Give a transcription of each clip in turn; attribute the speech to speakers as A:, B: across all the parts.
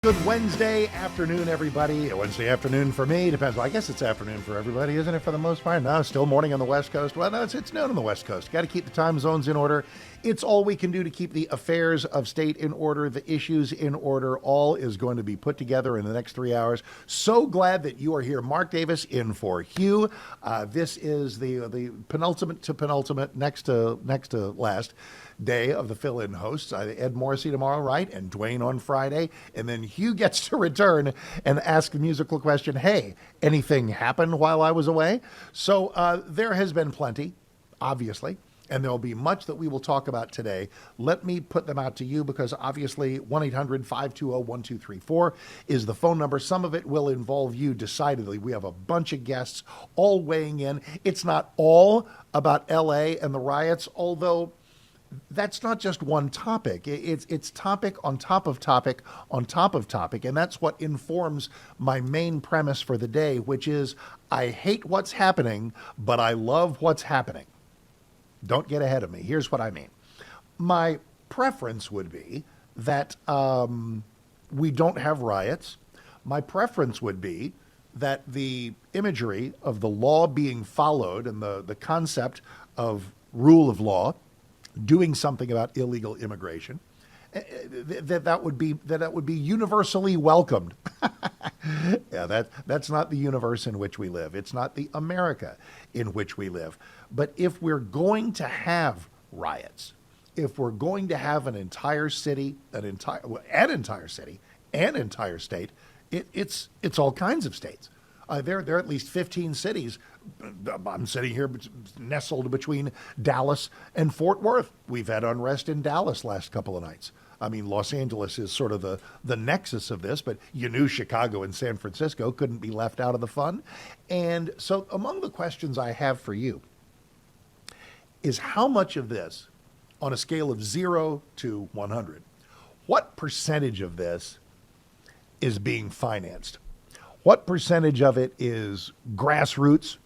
A: Good Wednesday afternoon, everybody. Wednesday afternoon for me. Depends. Well, I guess it's afternoon for everybody, isn't it, for the most part? No, still morning on the West Coast. Well, no, it's noon on the West Coast. Got to keep the time zones in order. It's all we can do to keep the affairs of state in order, the issues in order. All is going to be put together in the next 3 hours. So glad that you are here. Mark Davis in for Hugh. This is the penultimate to penultimate, next to last day of the fill-in hosts. Ed Morrissey tomorrow, right? And Dwayne on Friday. And then Hugh gets to return and ask the musical question, hey, anything happened while I was away? So there has been plenty, obviously, and there will be much that we will talk about today. Let me put them out to you because obviously 1-800-520-1234 is the phone number. Some of it will involve you decidedly. We have a bunch of guests all weighing in. It's not all about LA and the riots, although that's not just one topic. It's topic on top of topic on top of topic, and that's what informs my main premise for the day, which is I hate what's happening, but I love what's happening. Don't get ahead of me. Here's what I mean. My preference would be that we don't have riots. My preference would be that the imagery of the law being followed and the concept of rule of law, doing something about illegal immigration, that would be universally welcomed. Yeah, that's not the universe in which we live. It's not the America in which we live. But if we're going to have riots, if we're going to have an entire city, an entire state, it's all kinds of states. There are at least 15 cities. I'm sitting here nestled between Dallas and Fort Worth. We've had unrest in Dallas last couple of nights. I mean, Los Angeles is sort of the nexus of this, but you knew Chicago and San Francisco couldn't be left out of the fun. And so among the questions I have for you is how much of this, on a scale of 0 to 100, what percentage of this is being financed? What percentage of it is grassroots,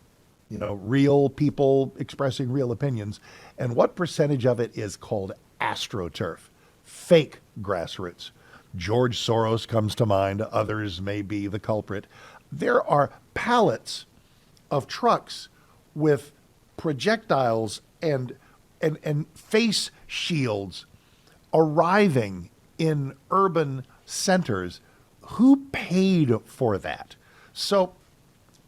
A: real people expressing real opinions, and what percentage of it is called AstroTurf, fake grassroots? George Soros comes to mind. Others may be the culprit. There are pallets of trucks with projectiles and face shields arriving in urban centers. Who paid for that? So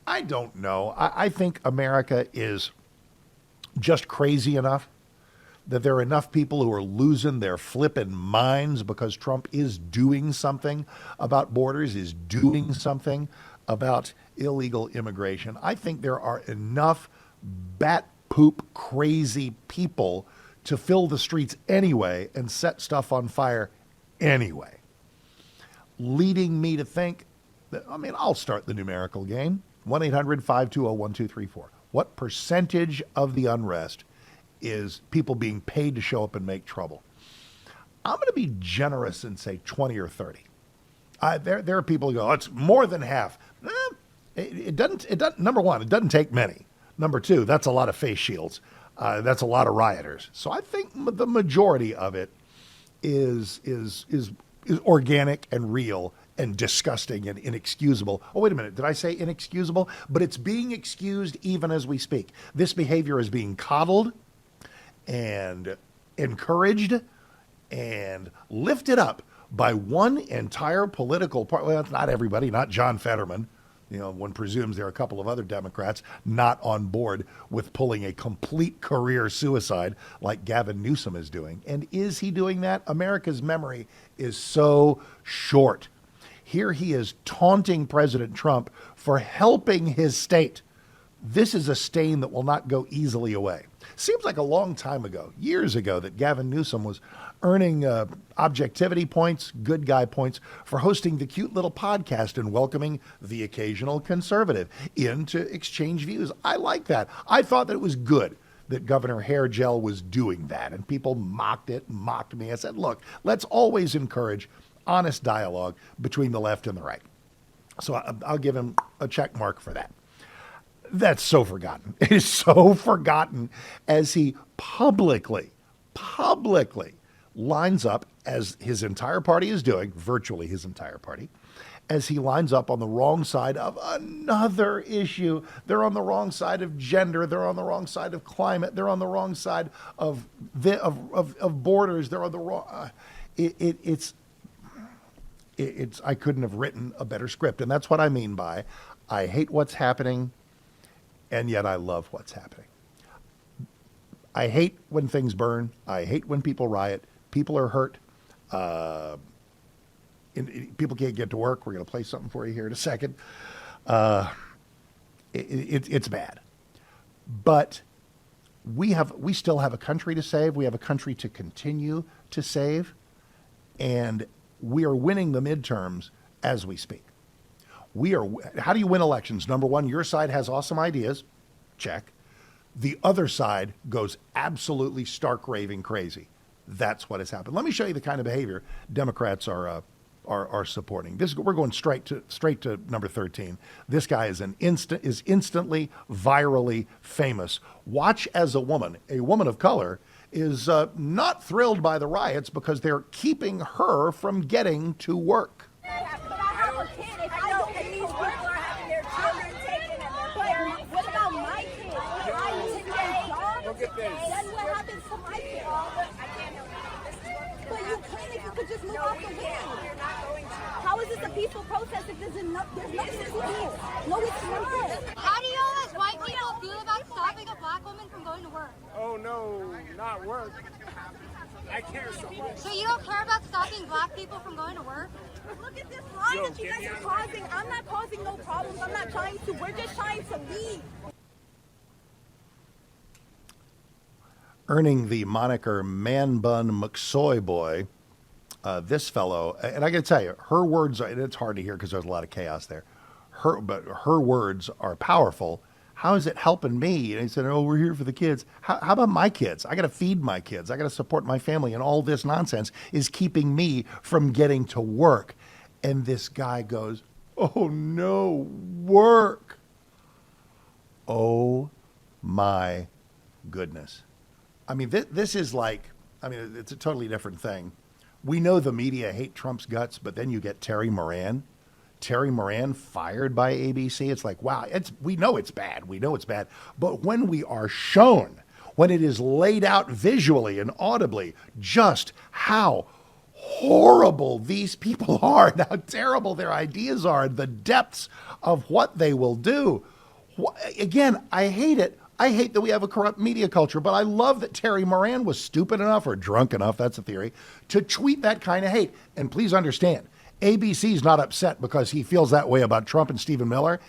A: I don't know. I think America is just crazy enough that there are enough people who are losing their flippin' minds because Trump is doing something about borders, is doing something about illegal immigration. I think there are enough bat poop crazy people to fill the streets anyway and set stuff on fire anyway, leading me to think that, I'll start the numerical game. 1-800-520-1234. What percentage of the unrest is people being paid to show up and make trouble? I'm going to be generous and say 20 or 30. There are people who go, it's more than half. It doesn't. Number one, it doesn't take many. Number two, that's a lot of face shields. That's a lot of rioters. So I think the majority of it is organic and real and disgusting and inexcusable. Oh, wait a minute. Did I say inexcusable? But it's being excused even as we speak. This behavior is being coddled and encouraged and lifted up by one entire political party. Well, not everybody, not John Fetterman. One presumes there are a couple of other Democrats not on board with pulling a complete career suicide like Gavin Newsom is doing. And is he doing that? America's memory is so short. Here he is taunting President Trump for helping his state. This is a stain that will not go easily away. Seems like a long time ago, years ago, that Gavin Newsom was earning objectivity points, good guy points, for hosting the cute little podcast and welcoming the occasional conservative in to exchange views. I like that. I thought that it was good that Governor Hair Gel was doing that, and people mocked me. I said, look, let's always encourage honest dialogue between the left and the right. So I'll give him a check mark for that. That's so forgotten. It is so forgotten as he publicly lines up, as his entire party is doing, virtually his entire party, as he lines up on the wrong side of another issue. They're on the wrong side of gender. They're on the wrong side of climate. They're on the wrong side of borders. They're on the wrong. It's I couldn't have written a better script, and that's what I mean by I hate what's happening, and yet I love what's happening. I hate when things burn. I hate when people riot. People are hurt. People can't get to work. We're going to play something for you here in a second. It's bad. But we still have a country to save. We have a country to continue to save. And we are winning the midterms as we speak. How do you win elections? Number one, your side has awesome ideas. Check. The other side goes absolutely stark raving crazy. That's what has happened. Let me show you the kind of behavior Democrats are supporting. We're going straight to number 13. This guy is instantly virally famous. Watch as a woman of color, is not thrilled by the riots because they're keeping her from getting to work.
B: Look at this. Then what happens to my kid? But you can if you could just move out the way. You're not going to. How is this a peaceful protest if there's no peaceful? No, it's not.
C: How do y'all as white people feel about stopping a black woman from going to work?
D: Oh no, not work. I care so much.
C: So you don't care about stopping black people from going to work?
B: Look at this line that you guys are causing. I'm not causing no problems. I'm not trying to. We're just trying to leave.
A: Earning the moniker Man Bun McSoy Boy, this fellow, and I got to tell you, her words, and it's hard to hear because there's a lot of chaos there, but her words are powerful. How is it helping me? And he said, oh, we're here for the kids. How about my kids? I got to feed my kids. I got to support my family. And all this nonsense is keeping me from getting to work. And this guy goes, oh, no, work. Oh, my goodness. I mean, this is like, I mean, it's a totally different thing. We know the media hate Trump's guts, but then you get Terry Moran fired by ABC. It's like, wow, we know it's bad. We know it's bad. But when we are shown, when it is laid out visually and audibly, just how horrible these people are, and how terrible their ideas are, and the depths of what they will do. Again, I hate it. I hate that we have a corrupt media culture, but I love that Terry Moran was stupid enough or drunk enough, that's a theory, to tweet that kind of hate. And please understand, ABC's not upset because he feels that way about Trump and Stephen Miller.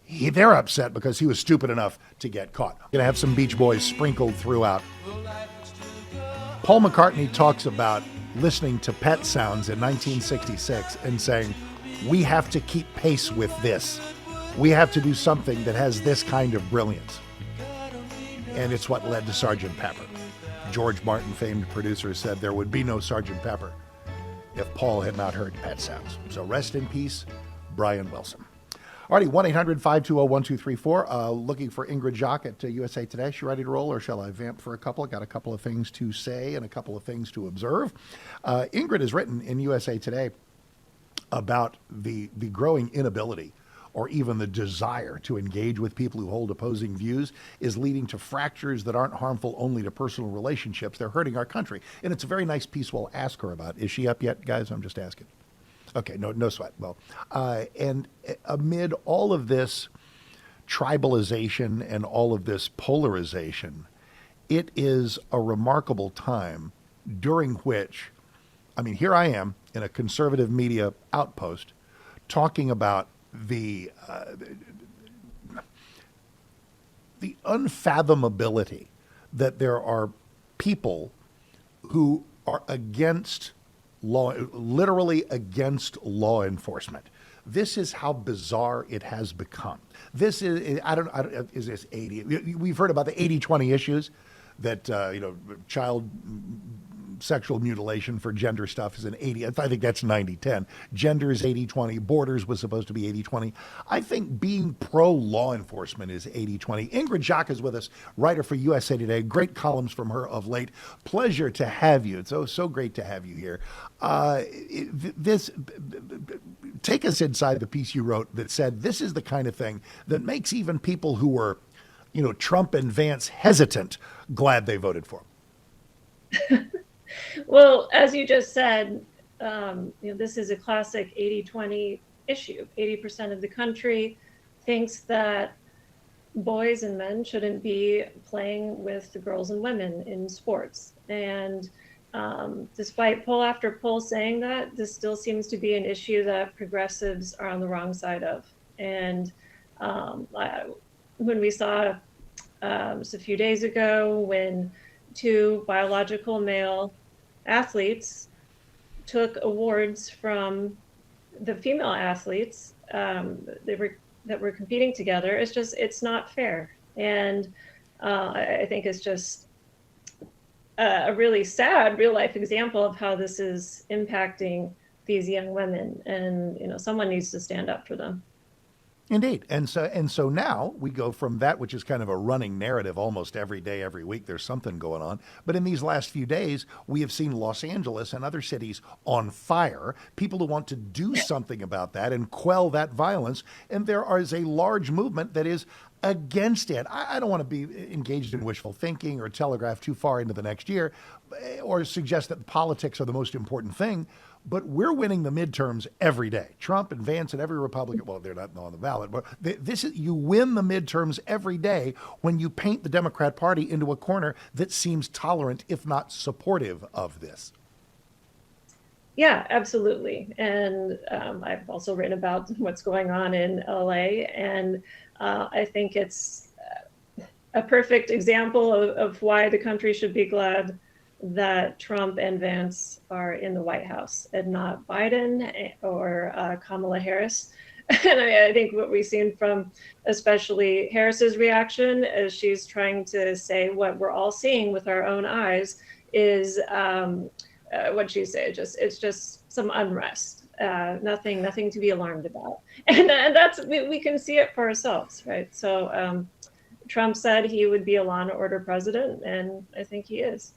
A: They're upset because he was stupid enough to get caught. Going to have some Beach Boys sprinkled throughout. Paul McCartney talks about listening to Pet Sounds in 1966 and saying, we have to keep pace with this. We have to do something that has this kind of brilliance. And it's what led to Sgt. Pepper. George Martin, famed producer, said there would be no Sgt. Pepper if Paul had not heard Pet Sounds. So rest in peace, Brian Wilson. Alrighty, 1-800-520-1234. Looking for Ingrid Jacques at USA Today. She ready to roll, or shall I vamp for a couple? Got a couple of things to say and a couple of things to observe. Ingrid has written in USA Today about the growing inability or even the desire to engage with people who hold opposing views is leading to fractures that aren't harmful only to personal relationships. They're hurting our country. And it's a very nice piece we'll ask her about. Is she up yet, guys? I'm just asking. Okay, no sweat. Well, and amid all of this tribalization and all of this polarization, it is a remarkable time during which, I mean, here I am in a conservative media outpost talking about the unfathomability that there are people who are against law, literally against law enforcement. This is how bizarre it has become. This is, I don't is this 80? We've heard about the 80-20 issues that, child sexual mutilation for gender stuff is an 80. I think that's 90-10. Gender is 80-20. Borders was supposed to be 80-20. I think being pro-law enforcement is 80-20. Ingrid Jacques is with us, writer for USA Today. Great columns from her of late. Pleasure to have you. It's so great to have you here. Take us inside the piece you wrote that said this is the kind of thing that makes even people who were, Trump and Vance hesitant glad they voted for him.
E: Well, as you just said, this is a classic 80-20 issue. 80% of the country thinks that boys and men shouldn't be playing with the girls and women in sports. And despite poll after poll saying that, this still seems to be an issue that progressives are on the wrong side of. And when we saw just a few days ago when two biological male athletes took awards from the female athletes that were competing together, it's not fair. And I think it's just a really sad real life example of how this is impacting these young women, and someone needs to stand up for them.
A: Indeed. And so now we go from that, which is kind of a running narrative almost every day, every week, there's something going on. But in these last few days, we have seen Los Angeles and other cities on fire, people who want to do something about that and quell that violence. And there is a large movement that is against it. I don't want to be engaged in wishful thinking or telegraph too far into the next year or suggest that politics are the most important thing. But we're winning the midterms every day. Trump and Vance and every Republican, well, they're not on the ballot, but you win the midterms every day when you paint the Democrat Party into a corner that seems tolerant, if not supportive of this.
E: Yeah, absolutely. And I've also written about what's going on in LA, and I think it's a perfect example of why the country should be glad that Trump and Vance are in the White House and not Biden or Kamala Harris. And I think what we've seen from especially Harris's reaction as she's trying to say what we're all seeing with our own eyes is what'd she say? It's just some unrest, nothing to be alarmed about. And that's, we can see it for ourselves, right? So Trump said he would be a law and order president, and I think he is.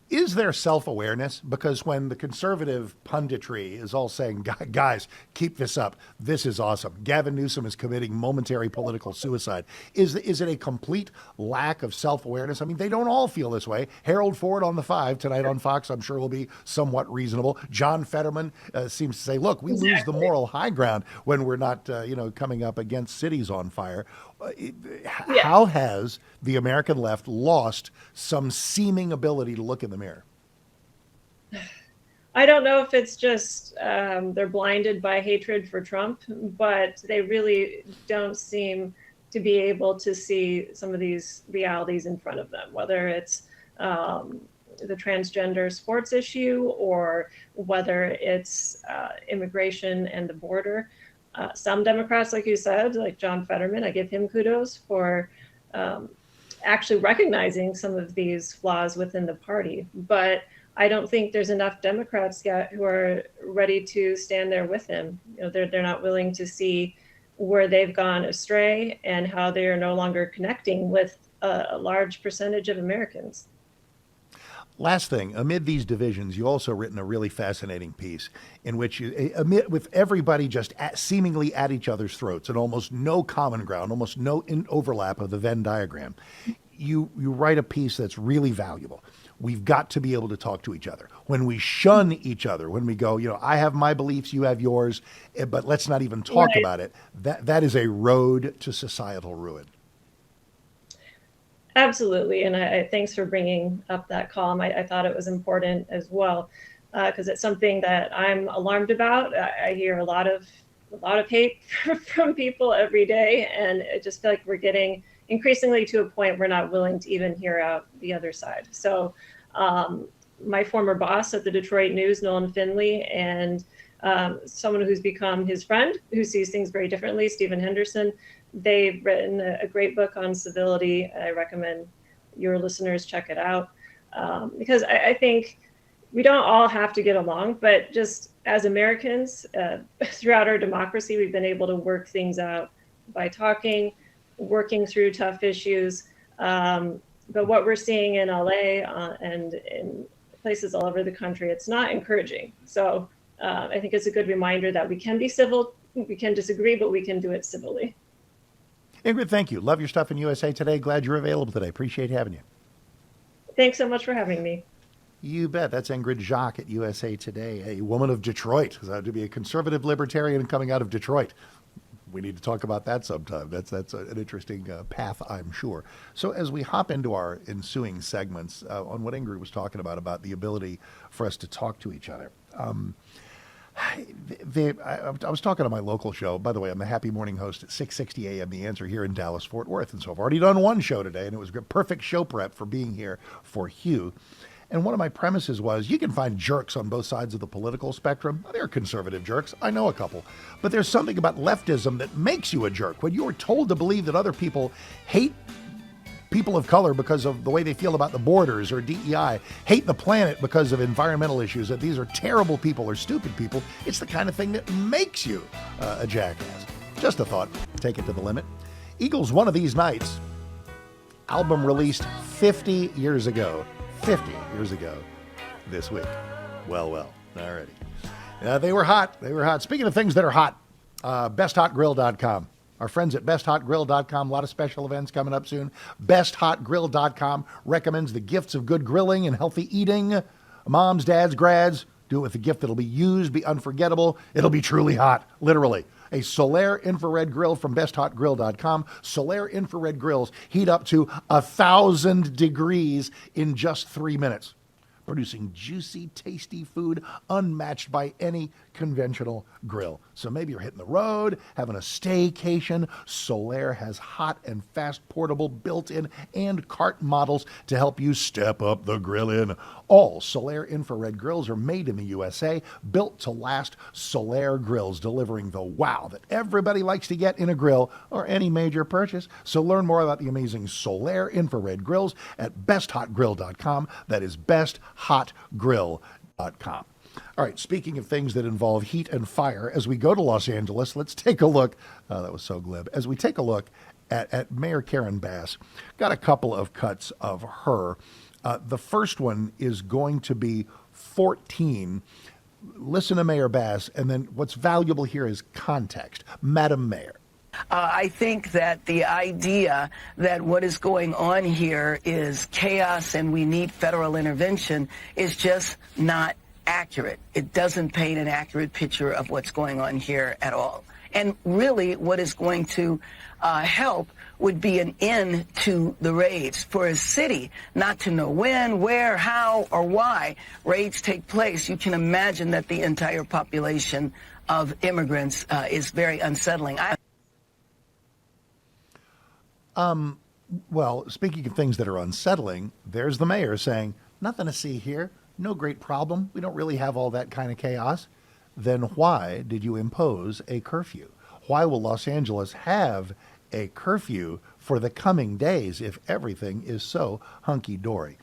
A: Is there self-awareness? Because when the conservative punditry is all saying, guys, keep this up, this is awesome, Gavin Newsom is committing momentary political suicide, is it a complete lack of self-awareness? I mean, they don't all feel this way. Harold Ford on the 5 tonight on Fox, I'm sure will be somewhat reasonable. John Fetterman seems to say, look, we lose the moral high ground when we're not, coming up against cities on fire. How has the American left lost some seeming ability to look in the mirror?
E: I don't know if it's just they're blinded by hatred for Trump, but they really don't seem to be able to see some of these realities in front of them, whether it's the transgender sports issue or whether it's immigration and the border. Some Democrats, like you said, like John Fetterman, I give him kudos for actually recognizing some of these flaws within the party. But I don't think there's enough Democrats yet who are ready to stand there with him. They're not willing to see where they've gone astray and how they are no longer connecting with a large percentage of Americans.
A: Last thing, amid these divisions, you also written a really fascinating piece in which you, with everybody just seemingly at each other's throats and almost no common ground, almost no overlap of the Venn diagram, you write a piece that's really valuable. We've got to be able to talk to each other. When we shun each other, when we go, I have my beliefs, you have yours, but let's not even talk about it, that is a road to societal ruin.
E: Absolutely, and I thanks for bringing up that column. I thought it was important as well, because it's something that I'm alarmed about. I hear a lot of hate from people every day, and I just feel like we're getting increasingly to a point we're not willing to even hear out the other side. So my former boss at the Detroit News, Nolan Finley, and someone who's become his friend, who sees things very differently, Stephen Henderson, they've written a great book on civility. I recommend your listeners check it out. Because I think we don't all have to get along, but just as Americans, throughout our democracy, we've been able to work things out by talking, working through tough issues. But what we're seeing in LA and in places all over the country, it's not encouraging. So I think it's a good reminder that we can be civil, we can disagree, but we can do it civilly.
A: Ingrid, thank you. Love your stuff in USA Today. Glad you're available today. Appreciate having you.
E: Thanks so much for having me.
A: You bet. That's Ingrid Jacques at USA Today, a woman of Detroit. To be a conservative libertarian coming out of Detroit. We need to talk about that sometime. That's an interesting path, I'm sure. So as we hop into our ensuing segments on what Ingrid was talking about the ability for us to talk to each other. I was talking on my local show. By the way, I'm the Happy Morning host at 6:60 a.m. The Answer here in Dallas, Fort Worth. And so I've already done one show today, and it was a perfect show prep for being here for Hugh. And one of my premises was you can find jerks on both sides of the political spectrum. They're conservative jerks. I know a couple. But there's something about leftism that makes you a jerk. When you are told to believe that other people hate people of color because of the way they feel about the borders or DEI, hate the planet because of environmental issues, that these are terrible people or stupid people, it's the kind of thing that makes you a jackass. Just a thought. Take it to the limit. Eagles, One of These Nights, album released 50 years ago. 50 years ago this week. Well, alrighty. They were hot. Speaking of things that are hot, besthotgrill.com. Our friends at besthotgrill.com, a lot of special events coming up soon. Besthotgrill.com recommends the gifts of good grilling and healthy eating. Moms, dads, grads, do it with a gift that'll be used, be unforgettable. It'll be truly hot, literally. A Solaire infrared grill from besthotgrill.com. Solaire infrared grills heat up to 1,000 degrees in just 3 minutes, producing juicy, tasty food unmatched by any conventional grill. So maybe you're hitting the road, having a staycation. Solaire has hot and fast portable built-in and cart models to help you step up the grilling. All Solaire infrared grills are made in the USA, built to last. Solaire grills, delivering the wow that everybody likes to get in a grill or any major purchase. So learn more about the amazing Solaire infrared grills at besthotgrill.com. That is besthotgrill.com. All right, speaking of things that involve heat and fire, as we go to Los Angeles, let's take a look. That was so glib. As we take a look at Mayor Karen Bass, got a couple of cuts of her. The first one is going to be 14. Listen to Mayor Bass, and then what's valuable here is context. Madam Mayor.
F: I think that the idea that what is going on here is chaos and we need federal intervention is just not accurate. It doesn't paint an accurate picture of what's going on here at all. And really what is going to help would be an end to the raids. For a city not to know when, where, how, or why raids take place, you can imagine that the entire population of immigrants is very unsettling.
A: Well, speaking of things that are unsettling, there's the mayor saying, nothing to see here, no great problem, we don't really have all that kind of chaos. Then why did you impose a curfew? Why will Los Angeles have a curfew for the coming days if everything is so hunky-dory?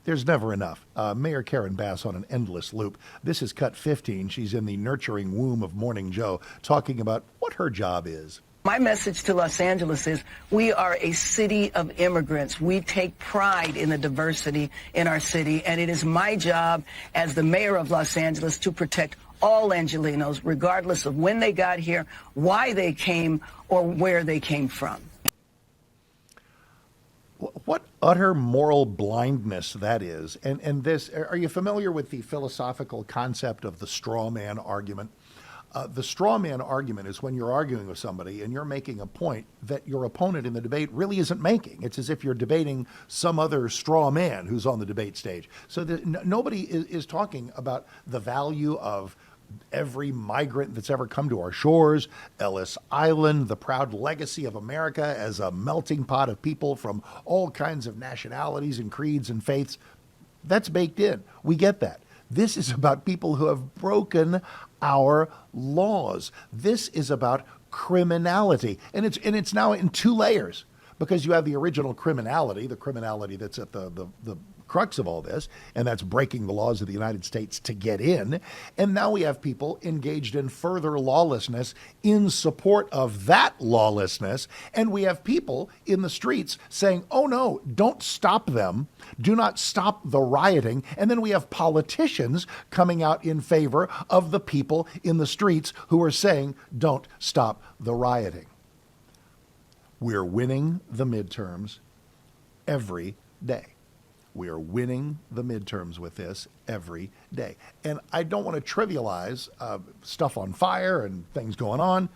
A: There's never enough. Mayor Karen Bass on an endless loop. This is cut 15. She's in the nurturing womb of Morning Joe, talking about what her job is.
F: My message to Los Angeles is we are a city of immigrants. We take pride in the diversity in our city, and it is my job as the mayor of Los Angeles to protect all Angelenos, regardless of when they got here, why they came, or where they came from.
A: What utter moral blindness that is. And this, are you familiar with the philosophical concept of the straw man argument? The straw man argument is when you're arguing with somebody and you're making a point that your opponent in the debate really isn't making. It's as if you're debating some other straw man who's on the debate stage. So nobody is talking about the value of every migrant that's ever come to our shores, Ellis Island, the proud legacy of America as a melting pot of people from all kinds of nationalities and creeds and faiths. That's baked in. We get that. This is about people who have broken our laws. This is about criminality. And it's now in two layers, because you have the original criminality, the criminality that's at the crux of all this, and that's breaking the laws of the United States to get in. And now we have people engaged in further lawlessness in support of that lawlessness. And we have people in the streets saying, oh no, don't stop them. Do not stop the rioting. And then we have politicians coming out in favor of the people in the streets who are saying, don't stop the rioting. We're winning the midterms every day. We are winning the midterms with this every day. And I don't want to trivialize stuff on fire and things going on,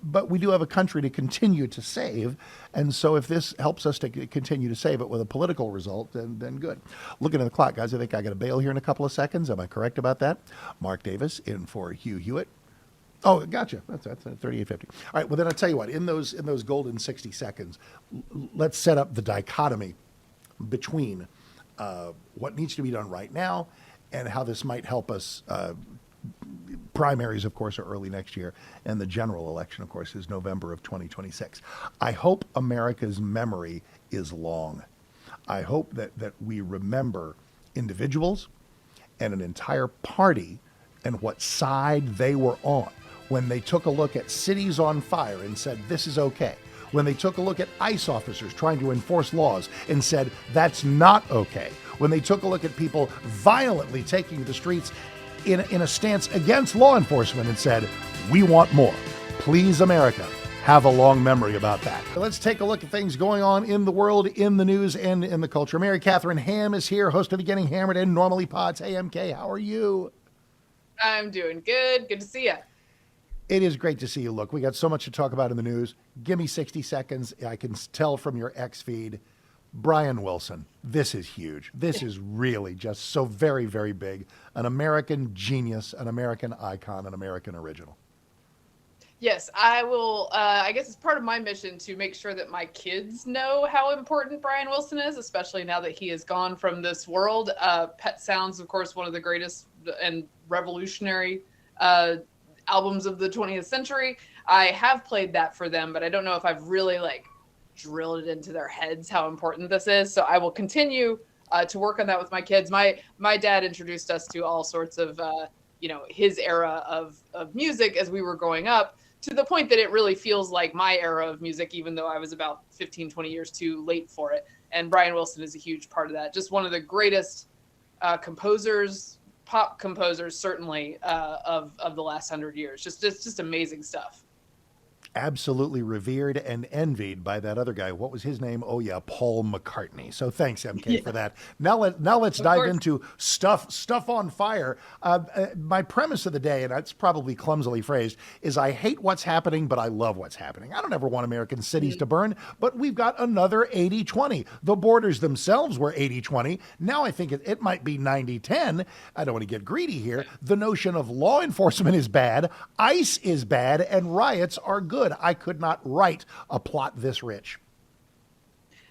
A: but we do have a country to continue to save. And so if this helps us to continue to save it with a political result, then good. Looking at the clock, guys, I think I got to bail here in a couple of seconds. Am I correct about that? Mark Davis in for Hugh Hewitt. Oh, gotcha. That's 38.50. All right. Well, then I'll tell you what. In those golden 60 seconds, let's set up the dichotomy between what needs to be done right now and how this might help us. Primaries, of course, are early next year, and the general election, of course, is November of 2026. I hope America's memory is long. I hope that we remember individuals and an entire party and what side they were on when they took a look at cities on fire and said, this is okay. When they took a look at ICE officers trying to enforce laws and said, that's not okay. When they took a look at people violently taking to the streets in a stance against law enforcement and said, we want more. Please, America, have a long memory about that. Let's take a look at things going on in the world, in the news, and in the culture. Mary Katharine Ham is here, host of the Getting Hammered and Normally Pods. Hey, MK, how are you?
G: I'm doing good. Good to see you.
A: It is great to see you. Look, we got so much to talk about in the news. Give me 60 seconds. I can tell from your X feed. Brian Wilson, this is huge. This is really just so very, very big. An American genius, an American icon, an American original.
G: Yes, I will. I guess it's part of my mission to make sure that my kids know how important Brian Wilson is, especially now that he is gone from this world. Pet Sounds, of course, one of the greatest and revolutionary albums of the 20th century. I have played that for them, but I don't know if I've really drilled it into their heads how important this is. So I will continue to work on that with my kids. My dad introduced us to all sorts of his era of music as we were growing up, to the point that it really feels like my era of music, even though I was about 15, 20 years too late for it. And Brian Wilson is a huge part of that. Just one of the greatest composers, pop composers, certainly, of the last 100 years. Just amazing stuff.
A: Absolutely revered and envied by that other guy. What was his name? Oh yeah, Paul McCartney. So thanks, MK, for that. Now let's dive into stuff on fire. My premise of the day, and that's probably clumsily phrased, is I hate what's happening, but I love what's happening. I don't ever want American cities to burn, but we've got another 80-20. The borders themselves were 80-20. Now I think it might be 90-10. I don't want to get greedy here. The notion of law enforcement is bad, ICE is bad, and riots are good. I could not write a plot this rich.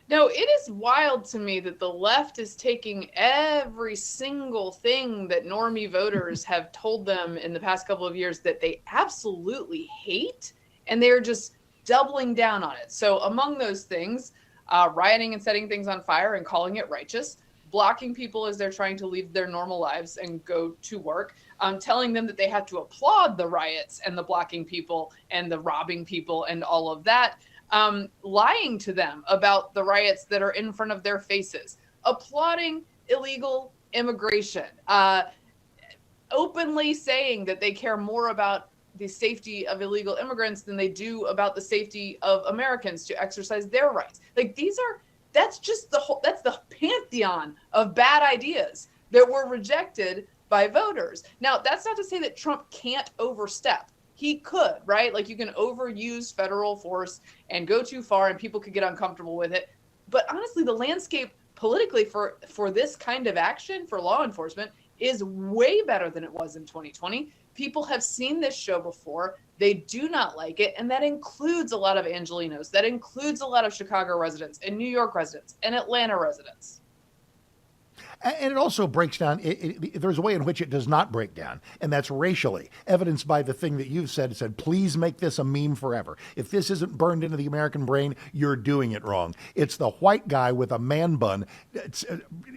G: No, it is wild to me that the left is taking every single thing that normie voters have told them in the past couple of years that they absolutely hate, and they're just doubling down on it. So among those things, rioting and setting things on fire and calling it righteous, blocking people as they're trying to leave their normal lives and go to work, telling them that they have to applaud the riots and the blocking people and the robbing people and all of that, lying to them about the riots that are in front of their faces, applauding illegal immigration, openly saying that they care more about the safety of illegal immigrants than they do about the safety of Americans to exercise their rights. That's the pantheon of bad ideas that were rejected by voters. Now, that's not to say that Trump can't overstep. He could, right? You can overuse federal force and go too far and people could get uncomfortable with it. But honestly, the landscape politically for this kind of action for law enforcement is way better than it was in 2020. People have seen this show before. They do not like it. And that includes a lot of Angelenos. That includes a lot of Chicago residents and New York residents and Atlanta residents.
A: And it also breaks down, there's a way in which it does not break down, and that's racially, evidenced by the thing that you've said, please make this a meme forever. If this isn't burned into the American brain, you're doing it wrong. It's the white guy with a man bun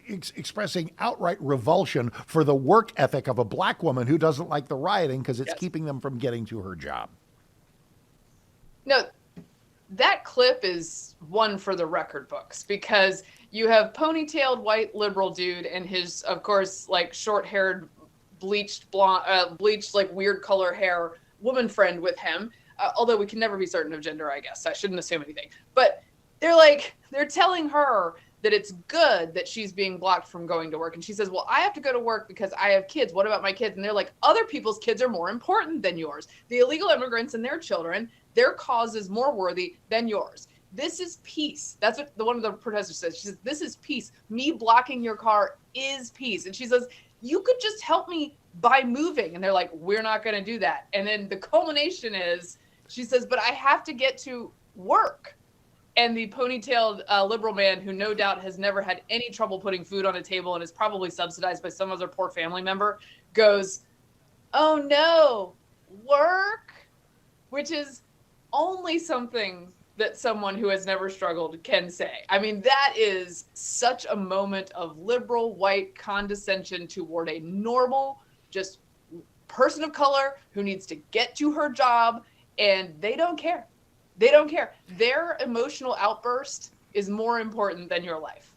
A: expressing outright revulsion for the work ethic of a black woman who doesn't like the rioting because it's keeping them from getting to her job.
G: No, that clip is one for the record books because you have ponytailed white liberal dude and his, of course, like short-haired, bleached blonde, bleached like weird color hair woman friend with him. Although we can never be certain of gender, I guess. I shouldn't assume anything. But they're telling her that it's good that she's being blocked from going to work. And she says, well, I have to go to work because I have kids. What about my kids? And they're like, other people's kids are more important than yours. The illegal immigrants and their children, their cause is more worthy than yours. This is peace. That's what one of the protesters says. She says, this is peace. Me blocking your car is peace. And she says, you could just help me by moving. And they're like, we're not going to do that. And then the culmination is, she says, but I have to get to work. And the ponytailed liberal man, who no doubt has never had any trouble putting food on a table and is probably subsidized by some other poor family member, goes, oh no, work? Which is only something that someone who has never struggled can say. I mean, that is such a moment of liberal white condescension toward a normal, just person of color who needs to get to her job, and they don't care. They don't care. Their emotional outburst is more important than your life.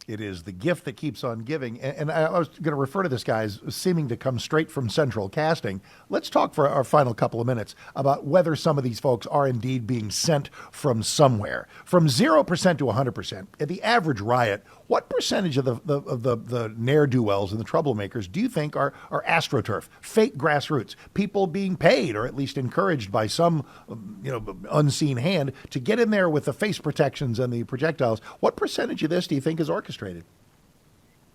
A: It is the gift that keeps on giving. And I was going to refer to this guy as seeming to come straight from Central Casting. Let's talk for our final couple of minutes about whether some of these folks are indeed being sent from somewhere. From 0% to 100%, at the average riot, what percentage of the ne'er-do-wells and the troublemakers do you think are AstroTurf, fake grassroots, people being paid or at least encouraged by some unseen hand to get in there with the face protections and the projectiles? What percentage of this do you think is orchestrated?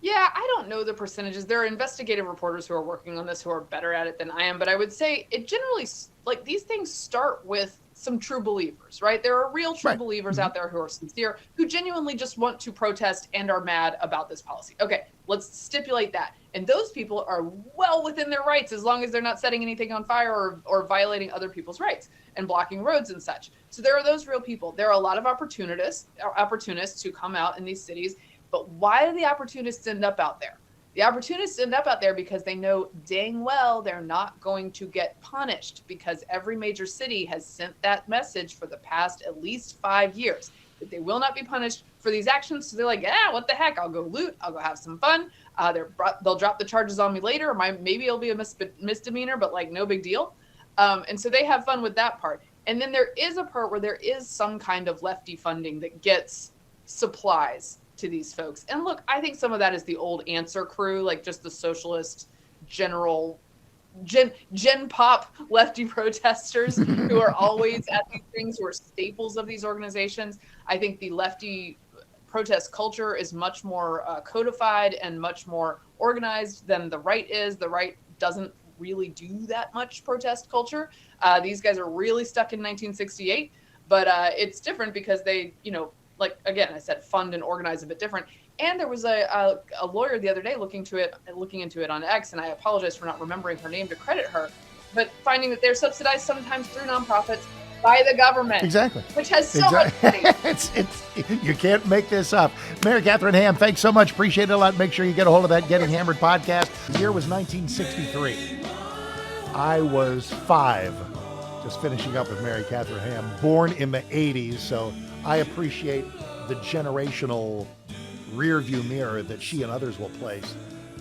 G: Yeah, I don't know the percentages. There are investigative reporters who are working on this who are better at it than I am, but I would say it generally, like, these things start with some true believers, right? There are real true believers out there who are sincere, who genuinely just want to protest and are mad about this policy. Okay, let's stipulate that. And those people are well within their rights as long as they're not setting anything on fire or violating other people's rights and blocking roads and such. So there are those real people. There are a lot of opportunists who come out in these cities. But why do the opportunists end up out there? The opportunists end up out there because they know dang well they're not going to get punished, because every major city has sent that message for the past at least 5 years that they will not be punished for these actions. So they're like, yeah, what the heck? I'll go loot. I'll go have some fun. They'll drop the charges on me later. Maybe it'll be a misdemeanor, but like no big deal. And so they have fun with that part. And then there is a part where there is some kind of lefty funding that gets supplies to these folks. And look, I think some of that is the old Answer crew, like just the socialist general gen pop lefty protesters who are always at these things, who are staples of these organizations. I think the lefty protest culture is much more codified and much more organized than the right is. The right doesn't really do that much protest culture. These guys are really stuck in 1968, but it's different because they, like, again, I said, fund and organize a bit different. And there was a lawyer the other day looking into it on X, and I apologize for not remembering her name to credit her, but finding that they're subsidized sometimes through nonprofits by the government.
A: Exactly.
G: Which has so much money.
A: It's you can't make this up. Mary Katharine Ham, thanks so much. Appreciate it a lot. Make sure you get a hold of that Getting Hammered podcast. The year was 1963. I was 5, just finishing up with Mary Katharine Ham, born in the 80s, so I appreciate the generational rear view mirror that she and others will place.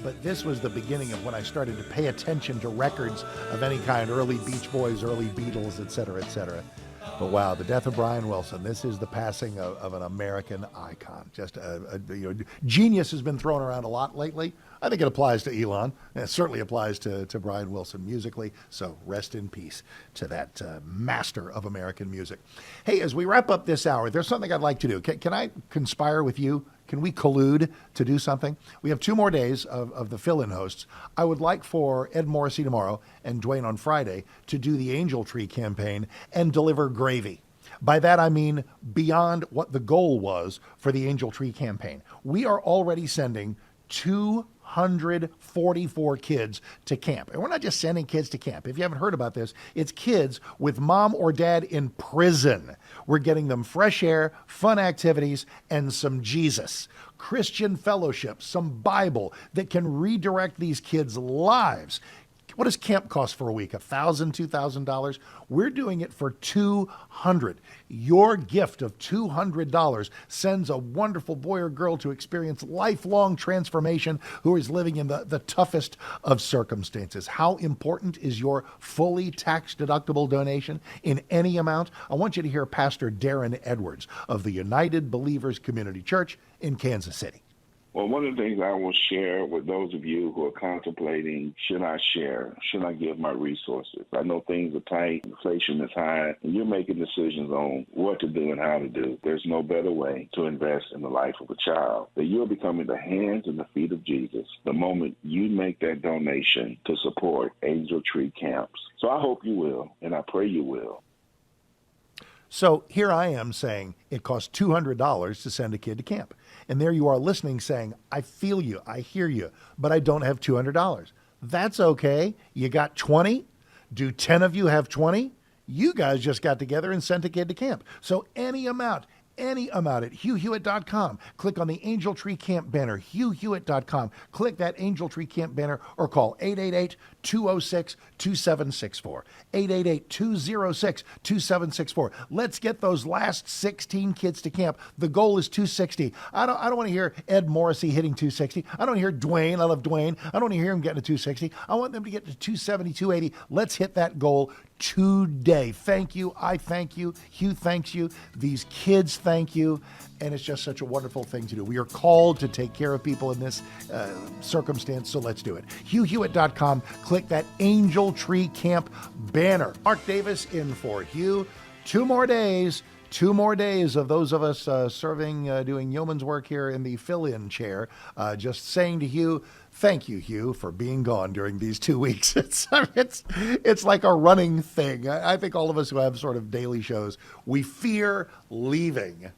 A: But this was the beginning of when I started to pay attention to records of any kind, early Beach Boys, early Beatles, et cetera, et cetera. But wow, the death of Brian Wilson. This is the passing of an American icon. Just genius has been thrown around a lot lately. I think it applies to Elon. And it certainly applies to Brian Wilson musically. So rest in peace to that master of American music. Hey, as we wrap up this hour, there's something I'd like to do. Can I conspire with you? Can we collude to do something? We have 2 more days of the fill-in hosts. I would like for Ed Morrissey tomorrow and Dwayne on Friday to do the Angel Tree campaign and deliver gravy. By that, I mean beyond what the goal was for the Angel Tree campaign. We are already sending 244 kids to camp. And we're not just sending kids to camp. If you haven't heard about this, it's kids with mom or dad in prison. We're getting them fresh air, fun activities, and some Jesus. Christian fellowship, some Bible that can redirect these kids' lives. What does camp cost for a week? $1,000, $2,000? We're doing it for $200. Your gift of $200 sends a wonderful boy or girl to experience lifelong transformation who is living in the toughest of circumstances. How important is your fully tax-deductible donation in any amount? I want you to hear Pastor Darren Edwards of the United Believers Community Church in Kansas City.
H: Well, one of the things I will share with those of you who are contemplating, should I share? Should I give my resources? I know things are tight, inflation is high, and you're making decisions on what to do and how to do. There's no better way to invest in the life of a child. That you're becoming the hands and the feet of Jesus the moment you make that donation to support Angel Tree Camps. So I hope you will, and I pray you will.
A: So here I am saying it costs $200 to send a kid to camp. And there you are listening saying, I feel you, I hear you, but I don't have $200. That's okay. You got 20? Do 10 of you have 20? You guys just got together and sent a kid to camp. So any amount at HughHewitt.com. Click on the Angel Tree Camp banner, HughHewitt.com. Click that Angel Tree Camp banner or call 888-206-2764. 888-206-2764. Let's get those last 16 kids to camp. The goal is 260. I don't want to hear Ed Morrissey hitting 260. I don't want to hear Dwayne. I love Dwayne. I don't want to hear him getting to 260. I want them to get to 270, 280. Let's hit that goal today. Thank you. I thank you. Hugh thanks you. These kids thank you. And it's just such a wonderful thing to do. We are called to take care of people in this circumstance, so let's do it. HughHewitt.com. Click that Angel Tree Camp banner. Mark Davis in for Hugh. 2 more days of those of us serving, doing yeoman's work here in the fill-in chair. Just saying to Hugh, thank you, Hugh, for being gone during these 2 weeks. It's like a running thing. I think all of us who have sort of daily shows, we fear leaving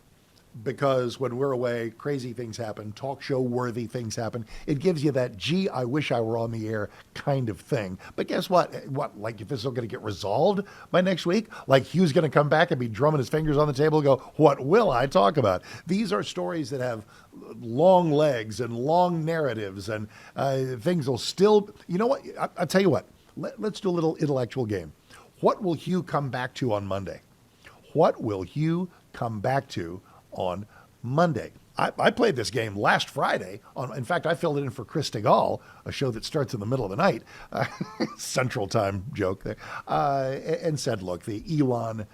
A: because when we're away, crazy things happen, talk show worthy things happen. It gives you that, gee, I wish I were on the air kind of thing. But guess what? Like if this is going to get resolved by next week, like Hugh's going to come back and be drumming his fingers on the table and go, what will I talk about? These are stories that have long legs and long narratives and things will still, you know what? I'll tell you what, let's do a little intellectual game. What will Hugh come back to on Monday? What will Hugh come back to on Monday? I played this game last Friday. In fact, I filled it in for Chris Stigall, a show that starts in the middle of the night, Central Time joke there, and said, look, the Elon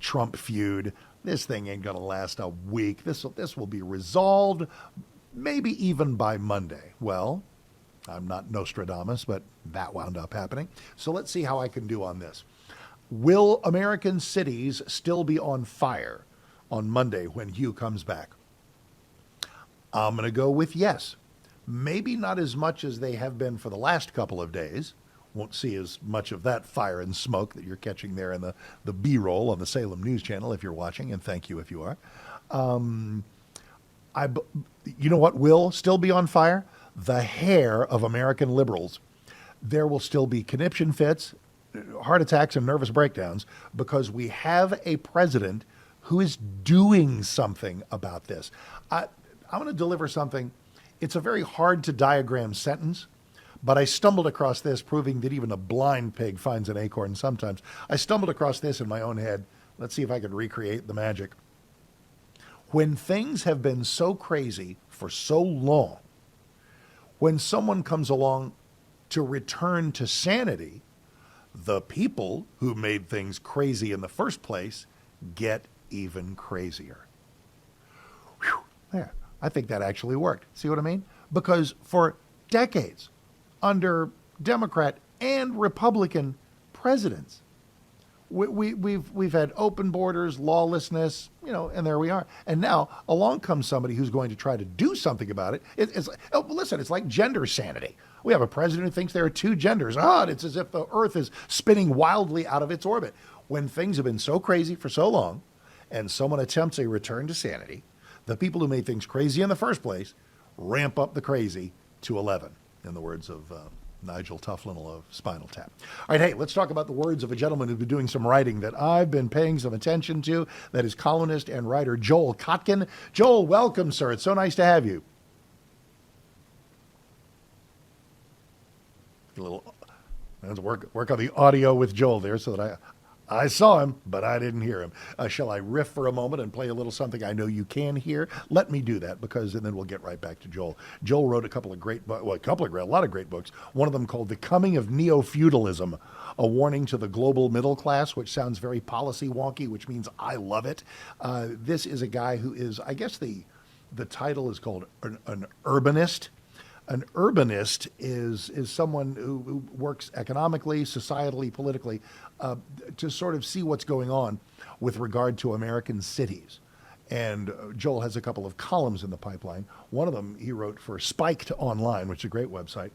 A: Trump feud, this thing ain't going to last a week. This will be resolved maybe even by Monday. Well, I'm not Nostradamus, but that wound up happening. So let's see how I can do on this. Will American cities still be on fire on Monday when Hugh comes back? I'm going to go with yes. Maybe not as much as they have been for the last couple of days. Won't see as much of that fire and smoke that you're catching there in the B-roll on the Salem News Channel if you're watching, and thank you if you are. You know what will still be on fire? The hair of American liberals. There will still be conniption fits, heart attacks, and nervous breakdowns because we have a president who is doing something about this. I'm going to deliver something. It's a very hard to diagram sentence, but I stumbled across this, proving that even a blind pig finds an acorn sometimes. I stumbled across this in my own head. Let's see if I can recreate the magic. When things have been so crazy for so long, when someone comes along to return to sanity, the people who made things crazy in the first place get even crazier. Whew, there. I think that actually worked. See what I mean? Because for decades, under Democrat and Republican presidents, we've had open borders, lawlessness, and there we are. And now along comes somebody who's going to try to do something about it. Listen, it's like gender sanity. We have a president who thinks there are 2 genders. It's as if the earth is spinning wildly out of its orbit. When things have been so crazy for so long, and someone attempts a return to sanity, the people who made things crazy in the first place ramp up the crazy to 11, in the words of Nigel Tufnell of Spinal Tap. All right, hey, let's talk about the words of a gentleman who's been doing some writing that I've been paying some attention to. That is columnist and writer Joel Kotkin. Joel, welcome, sir. It's so nice to have you. A little let's work on the audio with Joel there so that I saw him, but I didn't hear him. Shall I riff for a moment and play a little something I know you can hear? Let me do that, and then we'll get right back to Joel. Joel wrote a lot of great books. One of them called The Coming of Neo-Feudalism, a warning to the global middle class, which sounds very policy wonky, which means I love it. This is a guy who is, I guess the title is called an urbanist. An urbanist is someone who works economically, societally, politically, to sort of see what's going on with regard to American cities. And Joel has a couple of columns in the pipeline. One of them he wrote for Spiked Online, which is a great website,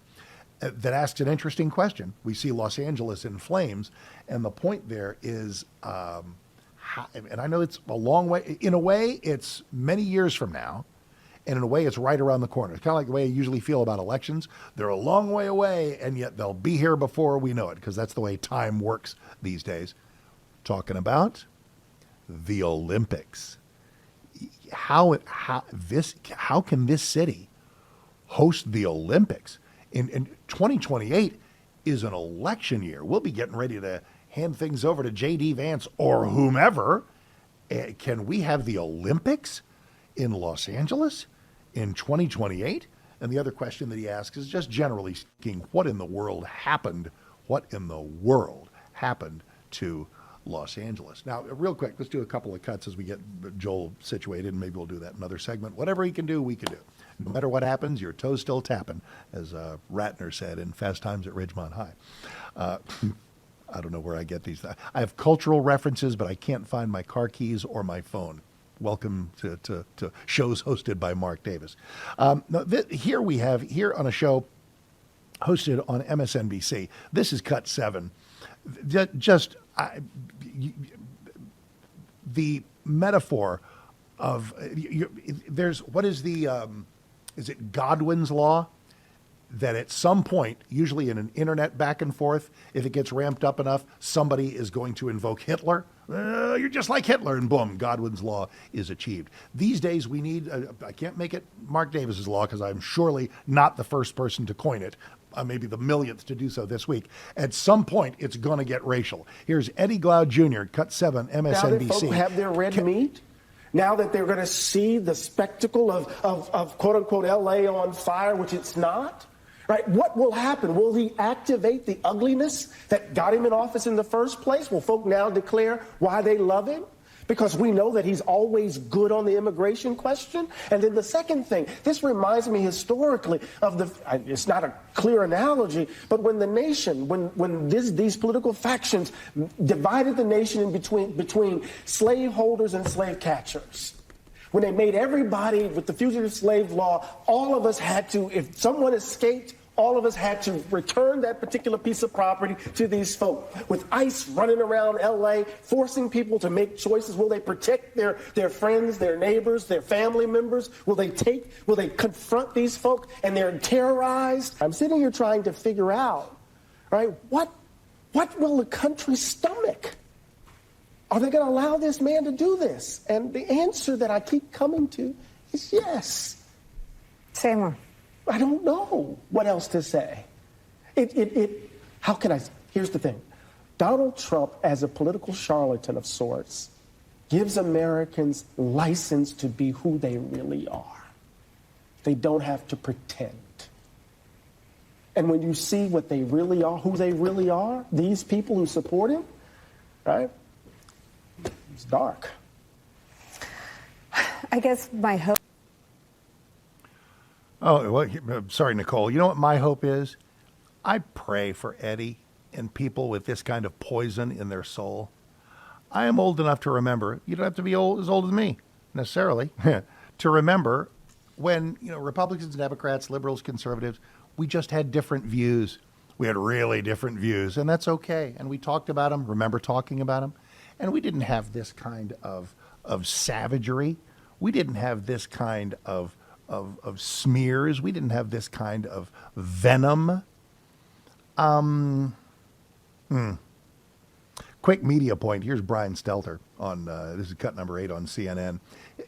A: that asked an interesting question. We see Los Angeles in flames, and the point there is, and I know it's a long way, in a way it's many years from now, and in a way, it's right around the corner. It's kind of like the way I usually feel about elections. They're a long way away, and yet they'll be here before we know it, because that's the way time works these days. Talking about the Olympics. How can this city host the Olympics? In 2028 is an election year. We'll be getting ready to hand things over to J.D. Vance or whomever. Can we have the Olympics in Los Angeles in 2028? And the other question that he asks is just generally speaking, what in the world happened to Los Angeles? Now, real quick, let's do a couple of cuts as we get Joel situated, and maybe we'll do that in another segment. Whatever he can do, we can do. No matter what happens, your toes still tapping, as Ratner said in Fast Times at Ridgemont High. I don't know where I get these. I have cultural references, but I can't find my car keys or my phone. Welcome to shows hosted by Mark Davis. Here we have, here on a show hosted on MSNBC, this is Cut 7. The metaphor of, is it Godwin's Law? That at some point, usually in an internet back and forth, if it gets ramped up enough, somebody is going to invoke Hitler. You're just like Hitler, and boom, Godwin's Law is achieved. These days, we need, I can't make it Mark Davis's law because I'm surely not the first person to coin it, maybe the millionth to do so this week. At some point, it's going to get racial. Here's Eddie Glaude Jr., Cut 7, MSNBC.
I: Now that folk have their red meat, now that they're going to see the spectacle of quote-unquote L.A. on fire, which it's not, right? What will happen? Will he activate the ugliness that got him in office in the first place? Will folk now declare why they love him? Because we know that he's always good on the immigration question. And then the second thing, this reminds me historically of it's not a clear analogy, but when the nation, when these political factions divided the nation in between slaveholders and slave catchers. When they made everybody with the fugitive slave law, all of us had to, if someone escaped, all of us had to return that particular piece of property to these folk. With ICE running around L.A., forcing people to make choices. Will they protect their friends, their neighbors, their family members? Will they confront these folk and they're terrorized? I'm sitting here trying to figure out, right, what will the country stomach? Are they going to allow this man to do this? And the answer that I keep coming to is yes.
J: Say more.
I: I don't know what else to say. How can I? Here's the thing. Donald Trump, as a political charlatan of sorts, gives Americans license to be who they really are. They don't have to pretend. And when you see what they really are, who they really are, these people who support him, right? It's dark.
J: I guess my hope.
A: Oh, well, sorry, Nicole. You know what my hope is? I pray for Eddie and people with this kind of poison in their soul. I am old enough to remember, you don't have to be as old as me, necessarily, to remember when, Republicans, Democrats, liberals, conservatives, we just had different views. We had really different views, and that's okay. And we talked about them, remember talking about them. And we didn't have this kind of savagery. We didn't have this kind of of smears. We didn't have this kind of venom. Quick media point. Here's Brian Stelter on this is cut number 8 on CNN.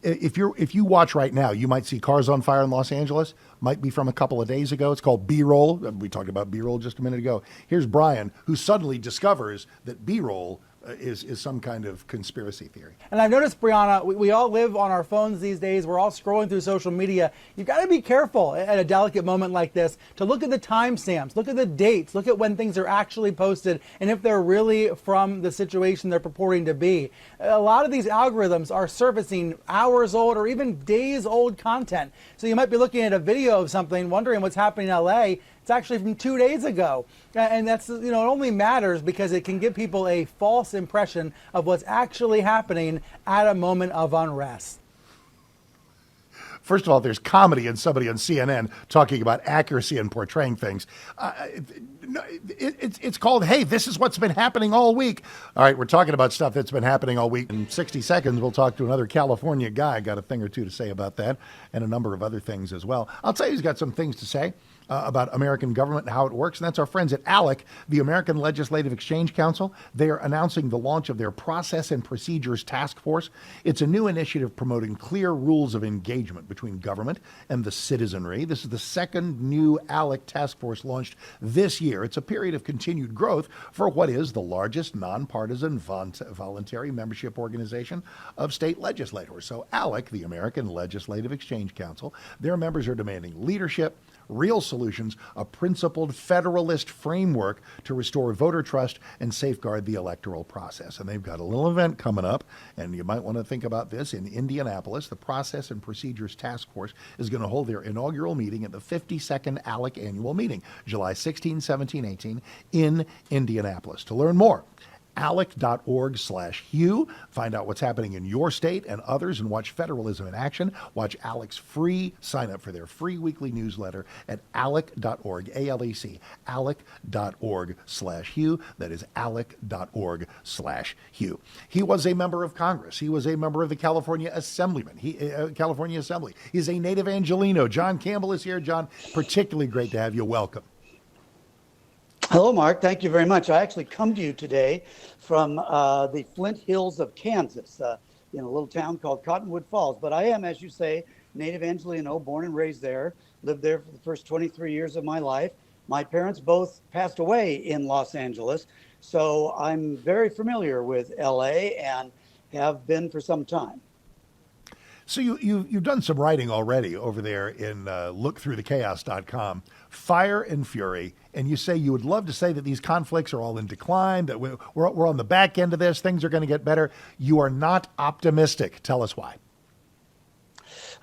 A: If you watch right now, you might see cars on fire in Los Angeles. Might be from a couple of days ago. It's called B-roll. We talked about B-roll just a minute ago. Here's Brian, who suddenly discovers that B-roll is some kind of conspiracy theory.
K: And I've noticed, Brianna, we all live on our phones these days. We're all scrolling through social media. You've got to be careful at a delicate moment like this to look at the timestamps, look at the dates, look at when things are actually posted, and if they're really from the situation they're purporting to be. A lot of these algorithms are surfacing hours old or even days old content. So you might be looking at a video of something, wondering what's happening in LA. It's actually from 2 days ago. And that's, it only matters because it can give people a false impression of what's actually happening at a moment of unrest.
A: First of all, there's comedy in somebody on CNN talking about accuracy and portraying things. It's called, hey, this is what's been happening all week. All right, we're talking about stuff that's been happening all week. In 60 seconds, we'll talk to another California guy. Got a thing or two to say about that and a number of other things as well. I'll tell you, he's got some things to say about American government and how it works. And that's our friends at ALEC, the American Legislative Exchange Council. They are announcing the launch of their Process and Procedures Task Force. It's a new initiative promoting clear rules of engagement between government and the citizenry. This is the second new ALEC task force launched this year. It's a period of continued growth for what is the largest nonpartisan voluntary membership organization of state legislators. So ALEC, the American Legislative Exchange Council, their members are demanding leadership, real solutions, a principled federalist framework to restore voter trust and safeguard the electoral process. And they've got a little event coming up, and you might want to think about this. In Indianapolis, the Process and Procedures Task Force is going to hold their inaugural meeting at the 52nd ALEC annual meeting, July 16, 17, 18, in Indianapolis. To learn more, alec.org/Hugh. Find out what's happening in your state and others and watch federalism in action. Watch ALEC's free, sign up for their free weekly newsletter at alec.org, ALEC, alec.org/Hugh. That is alec.org/Hugh. He was a member of Congress. He was a member of the California Assembly. He's a native Angelino. John Campbell is here. John, particularly great to have you. Welcome.
L: Hello, Mark. Thank you very much. I actually come to you today from the Flint Hills of Kansas, in a little town called Cottonwood Falls. But I am, as you say, native Angelino, born and raised there, lived there for the first 23 years of my life. My parents both passed away in Los Angeles, so I'm very familiar with LA and have been for some time.
A: So you've done some writing already over there in lookthroughthechaos.com, Fire and Fury, and you say you would love to say that these conflicts are all in decline, that we're on the back end of this, things are going to get better. You are not optimistic. Tell us why.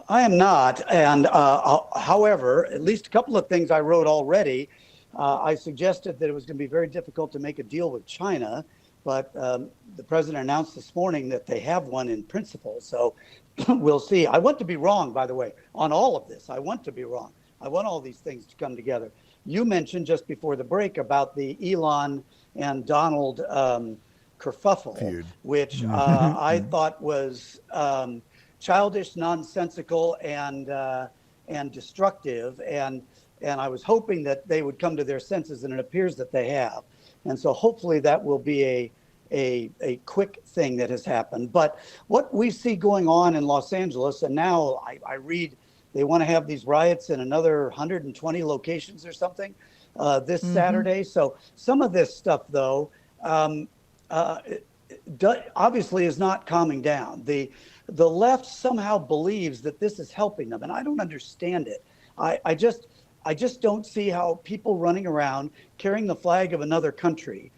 L: I am not, and however, at least a couple of things I wrote already. I suggested that it was going to be very difficult to make a deal with China, but the president announced this morning that they have one in principle, so we'll see. I want to be wrong, by the way, on all of this. I want to be wrong. I want all these things to come together. You mentioned just before the break about the Elon and Donald kerfuffle, feud, which I thought was childish, nonsensical, and destructive. And I was hoping that they would come to their senses, and it appears that they have. And so hopefully that will be a quick thing that has happened. But what we see going on in Los Angeles, and now I read they want to have these riots in another 120 locations or something this Saturday. So some of this stuff, though, obviously is not calming down. The left somehow believes that this is helping them, and I don't understand it. I just don't see how people running around carrying the flag of another country,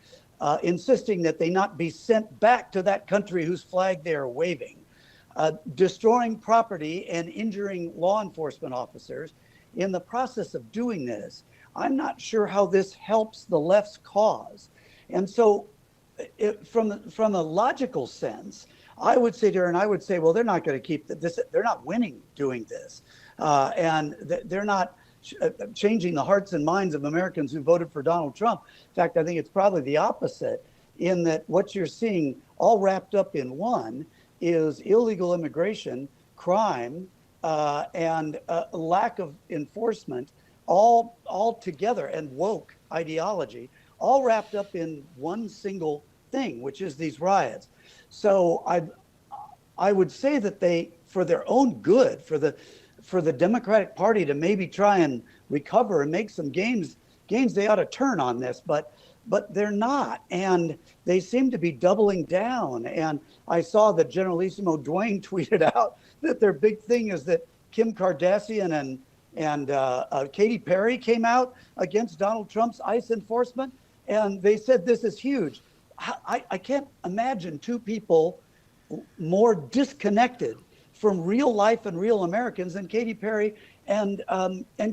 L: insisting that they not be sent back to that country whose flag they are waving, destroying property and injuring law enforcement officers. In the process of doing this, I'm not sure how this helps the left's cause. And so from a logical sense, I would sit here and I would say, well, they're not going to keep this. They're not winning doing this. And they're not changing the hearts and minds of Americans who voted for Donald Trump. In fact, I think it's probably the opposite, in that what you're seeing all wrapped up in one is illegal immigration, crime, and lack of enforcement, all together, and woke ideology, all wrapped up in one single thing, which is these riots. So I would say that they, for their own good, for the Democratic Party to maybe try and recover and make some gains, they ought to turn on this, but they're not, and they seem to be doubling down. And I saw that Generalissimo Dwayne tweeted out that their big thing is that Kim Kardashian and Katy Perry came out against Donald Trump's ICE enforcement, and they said this is huge. I can't imagine two people more disconnected from real life and real Americans than Katy Perry and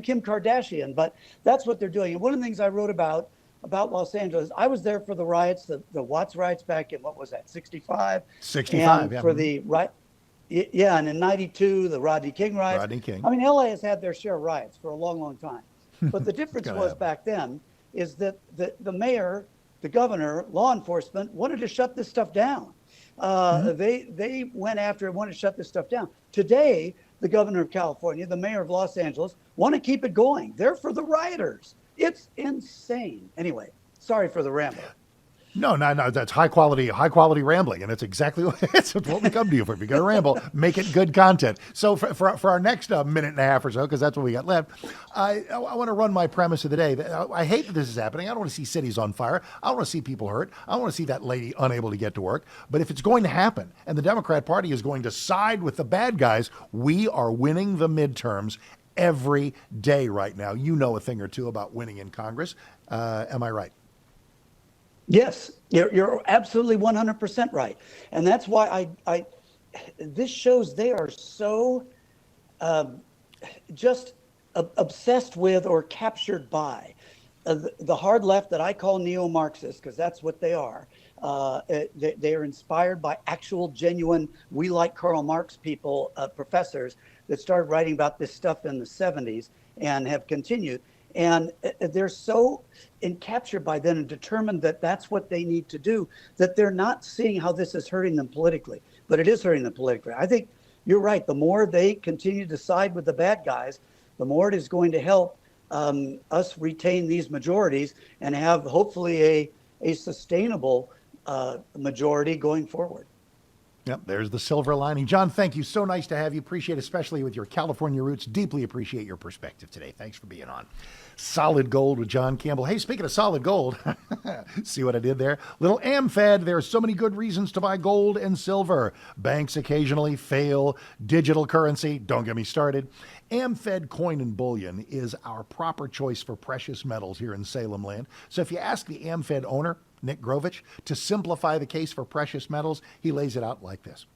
L: Kim Kardashian. But that's what they're doing. And one of the things I wrote about Los Angeles, I was there for the riots, the Watts riots back in, what was that, 65?
A: 65,
L: and
A: yeah.
L: For the right, yeah, and in 92, the Rodney King riots.
A: Rodney King.
L: I mean, LA has had their share of riots for a long, long time. But the difference was back then is that the mayor, the governor, law enforcement wanted to shut this stuff down. They went after it, wanted to shut this stuff down. Today, the governor of California, the mayor of Los Angeles, want to keep it going. They're for the rioters. It's insane. Anyway, sorry for the ramble.
A: No, that's high quality rambling, and it's exactly it's what we come to you for. If you're going to ramble, make it good content. So for our next minute and a half or so, because that's what we got left, I want to run my premise of the day. I hate that this is happening. I don't want to see cities on fire. I don't want to see people hurt. I don't want to see that lady unable to get to work. But if it's going to happen, and the Democrat Party is going to side with the bad guys, we are winning the midterms every day right now. You know a thing or two about winning in Congress. Am I right?
L: Yes, you're absolutely 100% right. And that's why this shows they are so just obsessed with or captured by the hard left that I call neo-Marxist, because that's what they are. They are inspired by actual, genuine, we like Karl Marx people, professors that started writing about this stuff in the 70s and have continued. And they're so encaptured by them and determined that that's what they need to do, that they're not seeing how this is hurting them politically. But it is hurting them politically. I think you're right. The more they continue to side with the bad guys, the more it is going to help us retain these majorities and have hopefully a sustainable majority going forward.
A: Yep, there's the silver lining. John, thank you. So nice to have you. Appreciate, especially with your California roots. Deeply appreciate your perspective today. Thanks for being on. Solid Gold with John Campbell. Hey, speaking of solid gold, see what I did there? Little AmFed. There are so many good reasons to buy gold and silver. Banks occasionally fail. Digital currency, don't get me started. AmFed Coin and Bullion is our proper choice for precious metals here in Salem land. So if you ask the AmFed owner, Nick Grovich, to simplify the case for precious metals, he lays it out like this.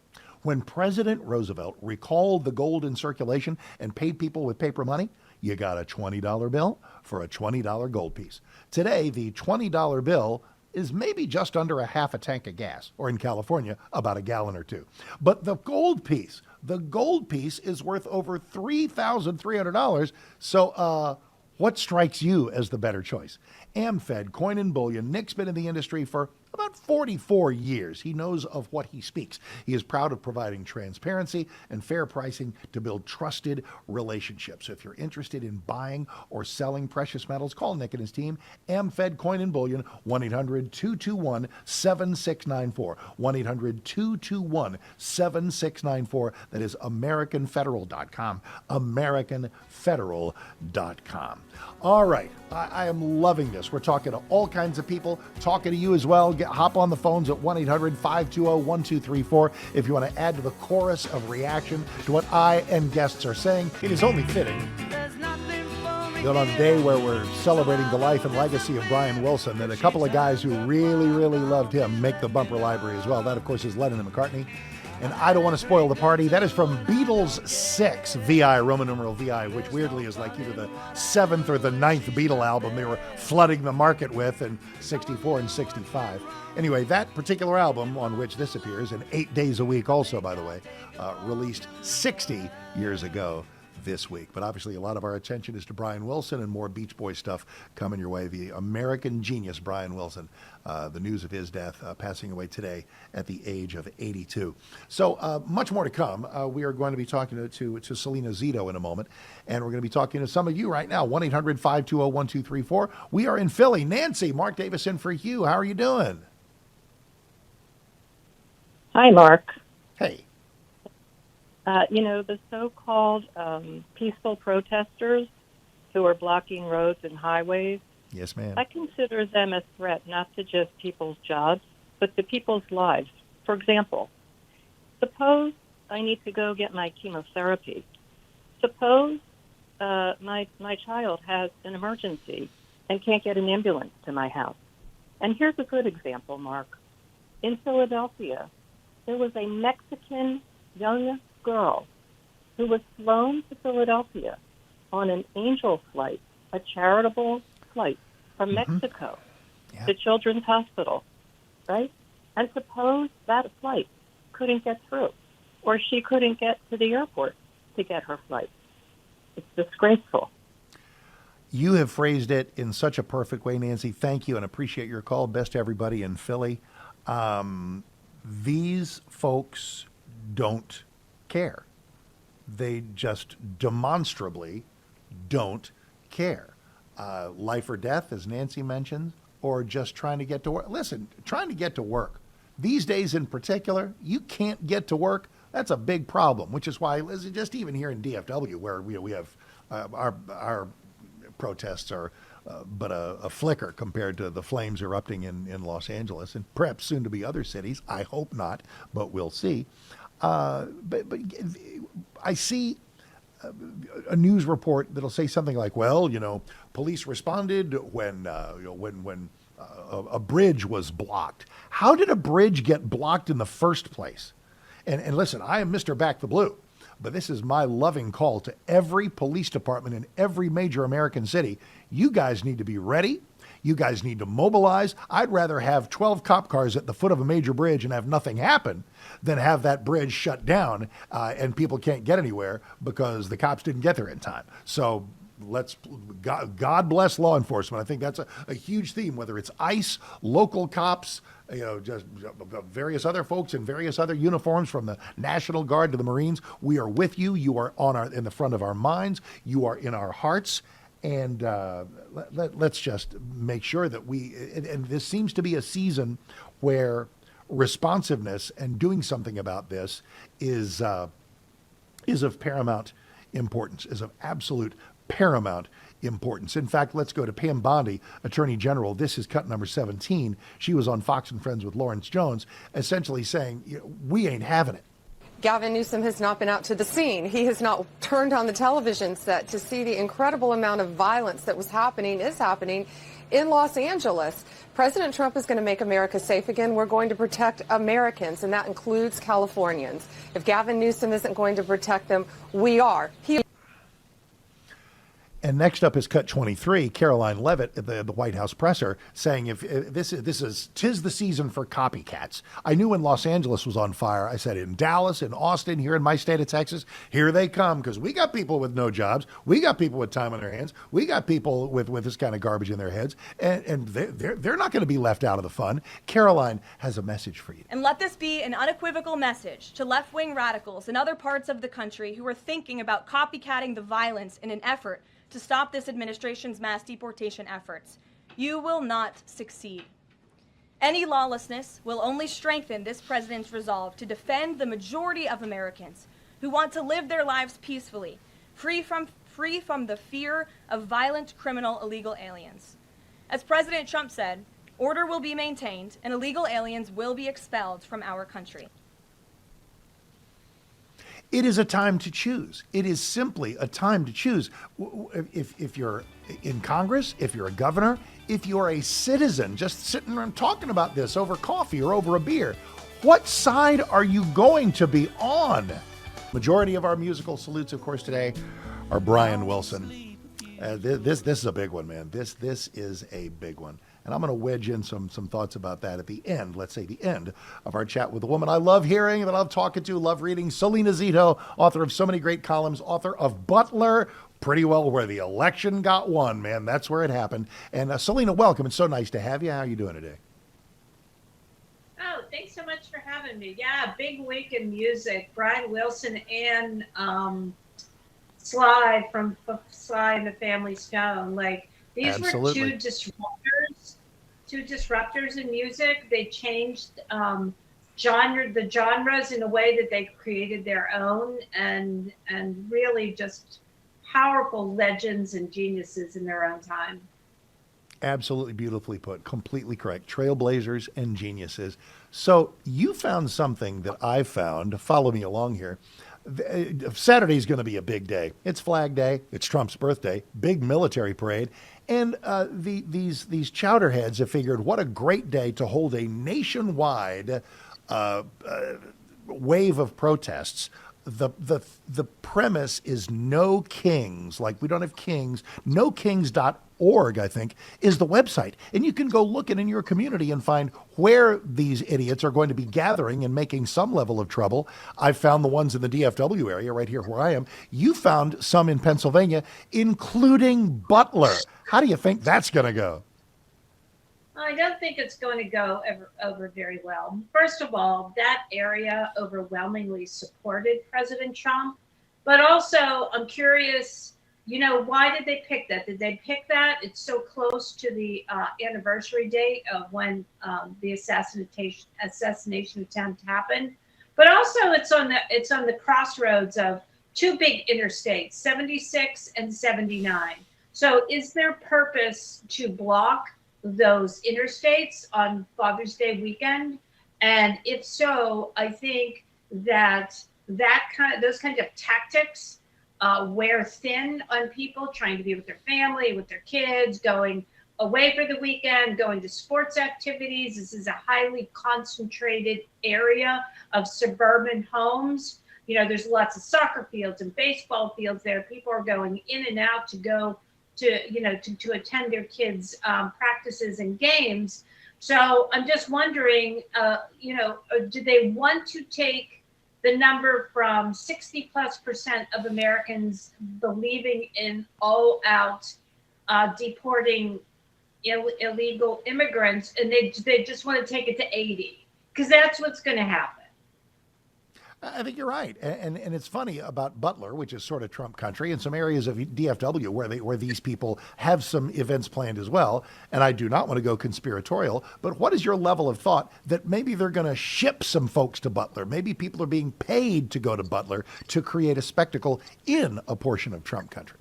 A: When President Roosevelt recalled the gold in circulation and paid people with paper money, you got a $20 bill for a $20 gold piece. Today, the $20 bill is maybe just under a half a tank of gas, or in California, about a gallon or two. But the gold piece is worth over $3,300. So, what strikes you as the better choice? AmFed Coin and Bullion. Nick's been in the industry for about 44 years. He knows of what he speaks. He is proud of providing transparency and fair pricing to build trusted relationships. So if you're interested in buying or selling precious metals, call Nick and his team. AmFed Coin and Bullion, 1-800-221-7694. 1-800-221-7694. That is AmericanFederal.com. AmericanFederal.com. All right. I am loving this. We're talking to all kinds of people, talking to you as well. Hop on the phones at 1-800-520-1234 if you want to add to the chorus of reaction to what I and guests are saying. It is only fitting that on a day where we're celebrating the life and legacy of Brian Wilson, that a couple of guys who really, really loved him make the bumper library as well. That, of course, is Lennon and McCartney. And I Don't Want to Spoil the Party. That is from Beatles 6, VI, Roman numeral VI, which weirdly is like either the 7th or the 9th Beatle album they were flooding the market with in 64 and 65. Anyway, that particular album on which this appears, and 8 Days a Week also, by the way, released 60 years ago. this week. But obviously, a lot of our attention is to Brian Wilson, and more Beach Boys stuff coming your way. The American genius, Brian Wilson. The news of his death, passing away today at the age of 82. So much more to come. We are going to be talking to Salena Zito in a moment, and we're going to be talking to some of you right now. 1-800-520-1234. We are in Philly. Nancy, Mark Davis in for Hugh. How are you doing?
M: Hi, Mark.
A: Hey.
M: The so-called peaceful protesters who are blocking roads and highways,
A: yes, ma'am.
M: I consider them a threat not to just people's jobs, but to people's lives. For example, suppose I need to go get my chemotherapy. Suppose my child has an emergency and can't get an ambulance to my house. And here's a good example, Mark. In Philadelphia, there was a Mexican young girl who was flown to Philadelphia on an Angel flight, a charitable flight from Mexico to Children's Hospital, right? And suppose that flight couldn't get through, or she couldn't get to the airport to get her flight. It's disgraceful.
A: You have phrased it in such a perfect way, Nancy. Thank you, and appreciate your call. Best to everybody in Philly. These folks don't care. They just demonstrably don't care. Life or death, as Nancy mentioned, or just trying to get to work. Listen, trying to get to work. These days in particular, you can't get to work. That's a big problem, which is why, just even here in DFW, where we have our protests are but a flicker compared to the flames erupting in Los Angeles and perhaps soon to be other cities. I hope not, but we'll see. But I see a news report that'll say something like, well, police responded when a bridge was blocked. How did a bridge get blocked in the first place? And listen, I am Mr. Back the Blue, but this is my loving call to every police department in every major American city. You guys need to be ready. You guys need to mobilize. I'd rather have 12 cop cars at the foot of a major bridge and have nothing happen than have that bridge shut down and people can't get anywhere because the cops didn't get there in time. So God bless law enforcement. I think that's a huge theme, whether it's ICE, local cops, just various other folks in various other uniforms, from the National Guard to the Marines. We are with you. You are in the front of our minds. You are in our hearts. And let's just make sure that and this seems to be a season where responsiveness and doing something about this is of paramount importance, is of absolute paramount importance. In fact, let's go to Pam Bondi, Attorney General. This is cut number 17. She was on Fox and Friends with Lawrence Jones, essentially saying, we ain't having it.
N: Gavin Newsom has not been out to the scene. He has not turned on the television set to see the incredible amount of violence that is happening in Los Angeles. President Trump is going to make America safe again. We're going to protect Americans, and that includes Californians. If Gavin Newsom isn't going to protect them, we are.
A: And next up is cut 23, Caroline Leavitt, the White House presser, saying, "If tis the season for copycats." I knew when Los Angeles was on fire, I said, in Dallas, in Austin, here in my state of Texas, here they come, because we got people with no jobs, we got people with time on their hands, we got people with this kind of garbage in their heads, and they're not going to be left out of the fun. Caroline has a message for you.
O: And let this be an unequivocal message to left-wing radicals in other parts of the country who are thinking about copycatting the violence in an effort to stop this administration's mass deportation efforts. You will not succeed. Any lawlessness will only strengthen this president's resolve to defend the majority of Americans who want to live their lives peacefully, free from the fear of violent, criminal, illegal aliens. As President Trump said, order will be maintained and illegal aliens will be expelled from our country.
A: It is a time to choose. It is simply a time to choose. If you're in Congress, if you're a governor, if you're a citizen just sitting around talking about this over coffee or over a beer, what side are you going to be on? Majority of our musical salutes, of course, today are Brian Wilson. This is a big one, man. This is a big one. And I'm going to wedge in some thoughts about that at the end, let's say the end of our chat with a woman I love hearing, that I love talking to, love reading, Salena Zito, author of so many great columns, author of Butler, pretty well where the election got won, man. That's where it happened. And Salena, welcome. It's so nice to have you. How are you doing today?
P: Oh, thanks so much for having me. Yeah, big week in music. Brian Wilson and Sly from Sly and the Family Stone. Like, these
A: Absolutely.
P: were two disruptors in music. They changed the genres in a way that they created their own, and really just powerful legends and geniuses in their own time.
A: Absolutely beautifully put. Completely correct. Trailblazers and geniuses. So you found something that I found. Follow me along here. Saturday's going to be a big day. It's Flag Day. It's Trump's birthday. Big military parade. And these chowderheads have figured what a great day to hold a nationwide wave of protests. The premise is no kings, like we don't have kings. NoKings.org, I think, is the website. And you can go look in your community and find where these idiots are going to be gathering and making some level of trouble. I've found the ones in the DFW area right here where I am. You found some in Pennsylvania, including Butler. How do you think that's going to go?
P: I don't think it's going to go over very well. First of all, that area overwhelmingly supported President Trump. But also, I'm curious, why did they pick that? Did they pick that? It's so close to the anniversary date of when the assassination attempt happened. But also, it's on the crossroads of two big interstates, 76 and 79. So is there purpose to block those interstates on Father's Day weekend? And if so, I think those kinds of tactics wear thin on people trying to be with their family, with their kids, going away for the weekend, going to sports activities. This is a highly concentrated area of suburban homes. There's lots of soccer fields and baseball fields there. People are going in and out to go to attend their kids' practices and games. So I'm just wondering, do they want to take the number from 60+% of Americans believing in all out deporting illegal immigrants, and they just want to take it to 80? Because that's what's going to happen.
A: I think you're right. And it's funny about Butler, which is sort of Trump country, and some areas of DFW where these people have some events planned as well. And I do not want to go conspiratorial, but what is your level of thought that maybe they're going to ship some folks to Butler? Maybe people are being paid to go to Butler to create a spectacle in a portion of Trump country.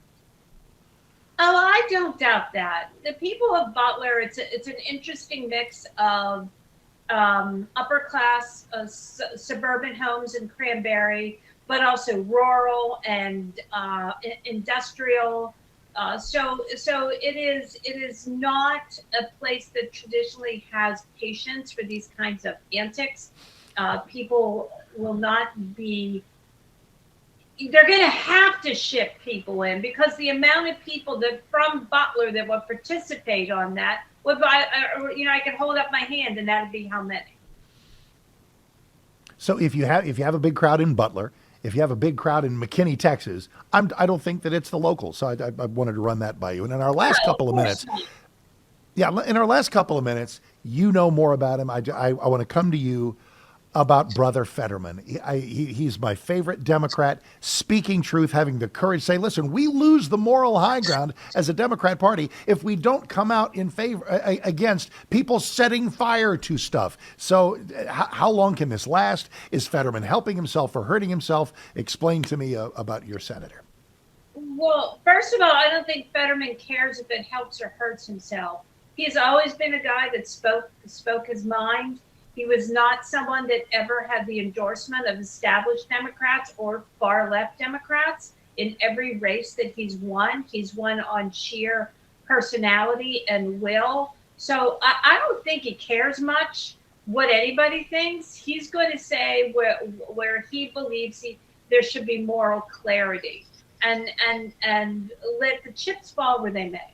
P: Oh, I don't doubt that. The people of Butler, it's an interesting mix of upper class suburban homes in Cranberry, but also rural and industrial. So it is not a place that traditionally has patience for these kinds of antics. People will not be. They're going to have to ship people in, because the amount of people that from Butler that will participate on that. I could hold up my hand and that'd be how many.
A: So if you have a big crowd in Butler, if you have a big crowd in McKinney, Texas, I don't think that it's the local. So I wanted to run that by you. And in our last couple of minutes, you know more about him. I want to come to you about Brother Fetterman. He's my favorite Democrat, speaking truth, having the courage to say, listen, we lose the moral high ground as a Democrat Party if we don't come out in favor against people setting fire to stuff. So how long can this last? Is Fetterman helping himself or hurting himself? Explain to me about your senator.
P: Well, first of all, I don't think Fetterman cares if it helps or hurts himself. He's always been a guy that spoke his mind. He was not someone that ever had the endorsement of established Democrats or far left Democrats. In every race that he's won on sheer personality and will. So I don't think he cares much what anybody thinks. He's going to say where he believes there should be moral clarity, and let the chips fall where they may.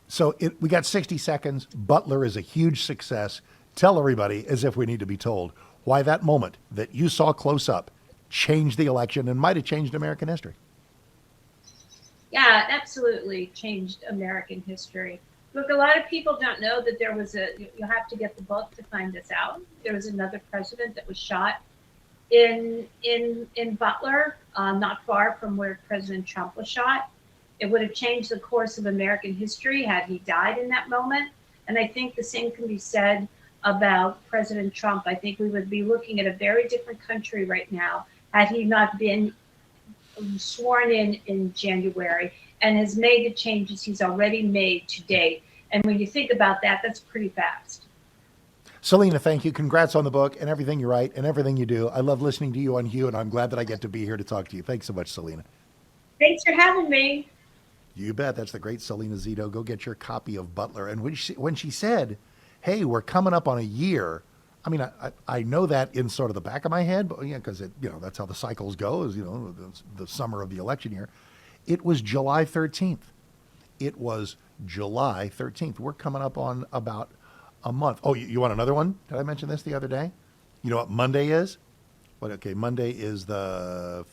A: So we got 60 seconds. Butler is a huge success. Tell everybody, as if we need to be told, why that moment that you saw close up changed the election and might have changed American history.
P: Yeah, it absolutely changed American history. Look, a lot of people don't know that there was you have to get the book to find this out. There was another president that was shot in Butler, not far from where President Trump was shot. It would have changed the course of American history had he died in that moment. And I think the same can be said about President Trump. I think we would be looking at a very different country right now had he not been sworn in January and has made the changes he's already made to date. And when you think about that, that's pretty fast.
A: Salena, thank you. Congrats on the book and everything you write and everything you do. I love listening to you on Hugh, and I'm glad that I get to be here to talk to you. Thanks so much, Salena.
P: Thanks for having me.
A: You bet. That's the great Salena Zito. Go get your copy of Butler. And when she said, hey, we're coming up on a year, I mean, I know that in sort of the back of my head, but because that's how the cycles go, is the summer of the election year. It was July 13th. It was July 13th. We're coming up on about a month. Oh, you want another one? Did I mention this the other day? You know what Monday is? Okay, Monday is the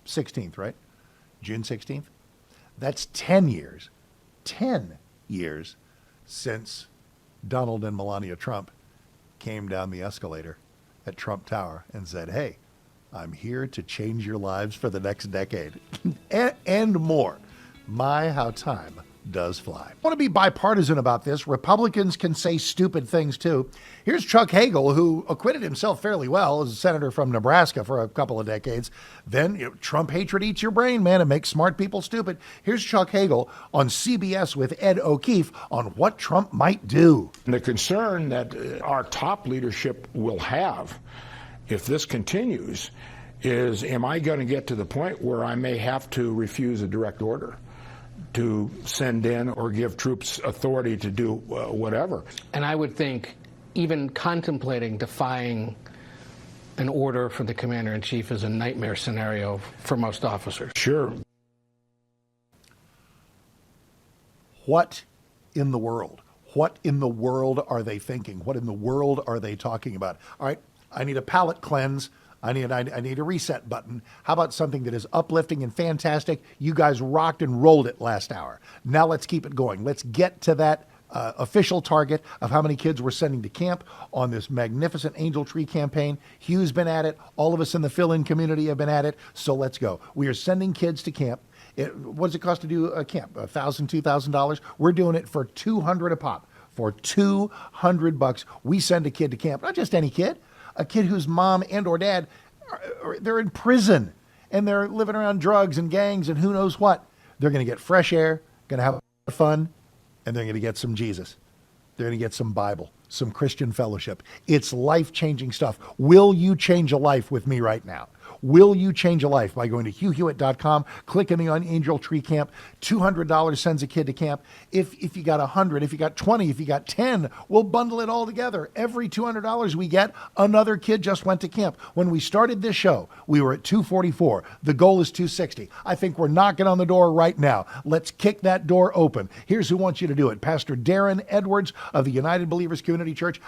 A: 16th, right? June 16th. That's 10 years. 10 years since Donald and Melania Trump came down the escalator at Trump Tower and said, hey, I'm here to change your lives for the next decade and more. My, how time does fly. I want to be bipartisan about this. Republicans can say stupid things too. Here's Chuck Hagel, who acquitted himself fairly well as a senator from Nebraska for a couple of decades. Then Trump hatred eats your brain, man, and makes smart people stupid. Here's Chuck Hagel on CBS with Ed O'Keefe on what Trump might do.
Q: The concern that our top leadership will have if this continues is, am I going to get to the point where I may have to refuse a direct order to send in or give troops authority to do whatever?
R: And I would think even contemplating defying an order from the commander-in-chief is a nightmare scenario for most officers.
Q: Sure.
A: What in the world? What in the world are they thinking? What in the world are they talking about? All right, I need a palate cleanse. I need a reset button. How about something that is uplifting and fantastic? You guys rocked and rolled it last hour. Now let's keep it going. Let's get to that official target of how many kids we're sending to camp on this magnificent Angel Tree campaign. Hugh's been at it. All of us in the fill-in community have been at it. So let's go. We are sending kids to camp. What does it cost to do a camp? $1,000, $2,000? We're doing it for $200 a pop. For $200, we send a kid to camp. Not just any kid. A kid whose mom and or dad, they're in prison and they're living around drugs and gangs and who knows what. They're going to get fresh air, going to have fun, and they're going to get some Jesus. They're going to get some Bible, some Christian fellowship. It's life-changing stuff. Will you change a life with me right now? Will you change a life by going to HughHewitt.com, clicking on Angel Tree Camp? $200 sends a kid to camp. If you got 100, if you got 20, if you got 10, we'll bundle it all together. Every $200 we get, another kid just went to camp. When we started this show, we were at 244. The goal is 260. I think we're knocking on the door right now. Let's kick that door open. Here's who wants you to do it. Pastor Darren Edwards of the United Believers Community Church.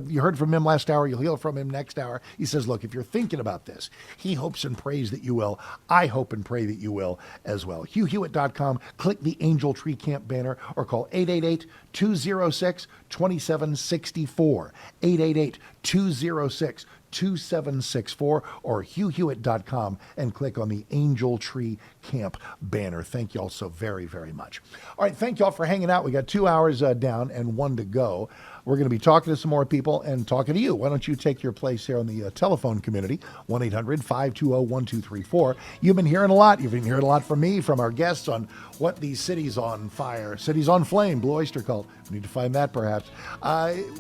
A: You heard from him last hour. You'll hear from him next hour. He says, look, if you're thinking about this, he hopes and prays that you will. I hope and pray that you will as well. HughHewitt.com, click the Angel Tree Camp banner or call 888-206-2764. 888-206-2764 or HughHewitt.com and click on the Angel Tree Camp banner. Thank you all so very, very much. All right, thank you all for hanging out. We got 2 hours down and 1 to go. We're going to be talking to some more people and talking to you. Why don't you take your place here on the telephone community, 1-800-520-1234. You've been hearing a lot. You've been hearing a lot from me, from our guests on what these cities on fire, cities on flame, Blue Oyster Cult. We need to find that perhaps.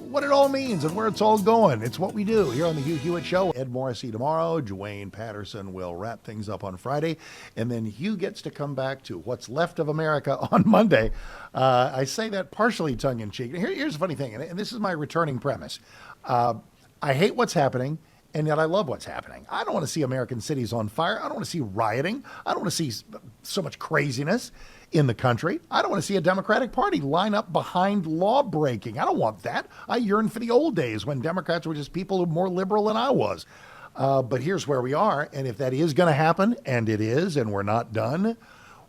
A: What it all means and where it's all going. It's what we do here on the Hugh Hewitt Show. Ed Morrissey tomorrow. Dwayne Patterson will wrap things up on Friday. And then Hugh gets to come back to What's Left of America on Monday. I say that partially tongue-in-cheek. Here's the funny thing, and this is my returning premise. I hate what's happening, and yet I love what's happening. I don't want to see American cities on fire. I don't want to see rioting. I don't want to see so much craziness. in the country. I don't want to see a Democratic Party line up behind law breaking. I don't want that. I yearn for the old days when Democrats were just people who were more liberal than I was. But here's where we are. And if that is going to happen, and it is, and we're not done,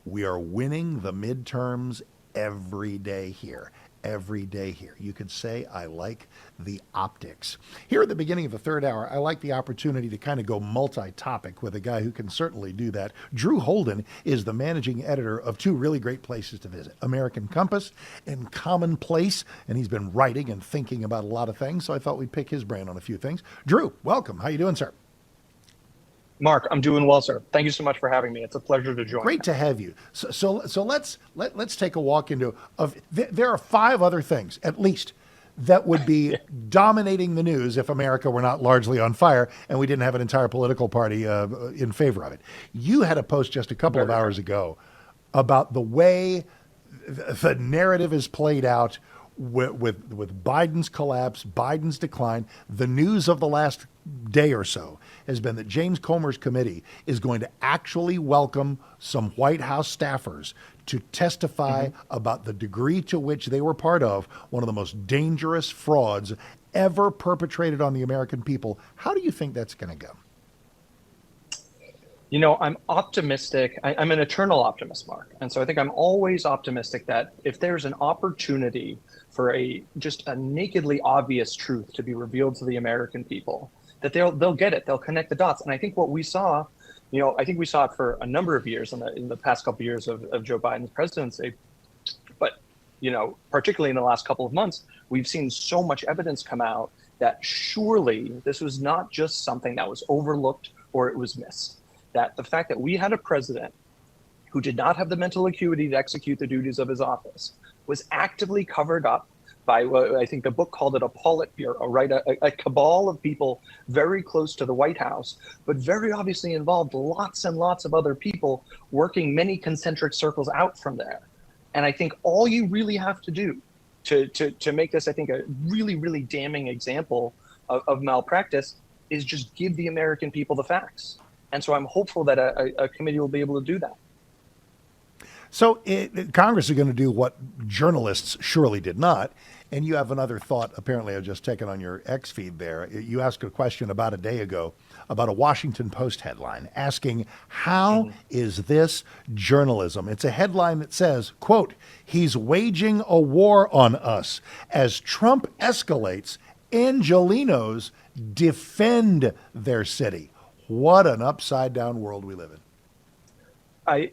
A: we are winning the midterms every day here. Every day here. You could say I like the optics. Here at the beginning of the third hour, I like the opportunity to kind of go multi-topic with a guy who can certainly do that. Drew Holden is the managing editor of two really great places to visit, American Compass and Commonplace, and he's been writing and thinking about a lot of things, so I thought we'd pick his brain on a few things. Drew, welcome. How you doing, sir?
S: Mark, I'm doing well, sir. Thank you so much for having me. It's a pleasure to join.
A: Great to have you. So let's take a walk into there are 5 other things at least that would be dominating the news if America were not largely on fire and we didn't have an entire political party in favor of it. You had a post just a couple of hours ago about the way the narrative is played out with Biden's collapse, Biden's decline. The news of the last day or so has been that James Comer's committee is going to actually welcome some White House staffers to testify about the degree to which they were part of one of the most dangerous frauds ever perpetrated on the American people. How do you think that's going to go?
S: You know, I'm optimistic. I'm an eternal optimist, Mark. And so I think I'm always optimistic that if there's an opportunity for just a nakedly obvious truth to be revealed to the American people, that they'll get it. They'll connect the dots. And I think what we saw, I think we saw it for a number of years in the past couple of years of Joe Biden's presidency. But, particularly in the last couple of months, we've seen so much evidence come out that surely this was not just something that was overlooked or it was missed. That the fact that we had a president who did not have the mental acuity to execute the duties of his office was actively covered up by what I think the book called it a Politburo, right? A cabal of people very close to the White House, but very obviously involved lots and lots of other people working many concentric circles out from there. And I think all you really have to do to make this, I think, a really, really damning example of malpractice is just give the American people the facts. And so I'm hopeful that a committee will be able to do that.
A: So Congress is going to do what journalists surely did not. And you have another thought, apparently I've just taken on your X feed there. You asked a question about a day ago about a Washington Post headline asking, how is this journalism? It's a headline that says, quote, he's waging a war on us. As Trump escalates, Angelenos defend their city. What an upside down world we live in.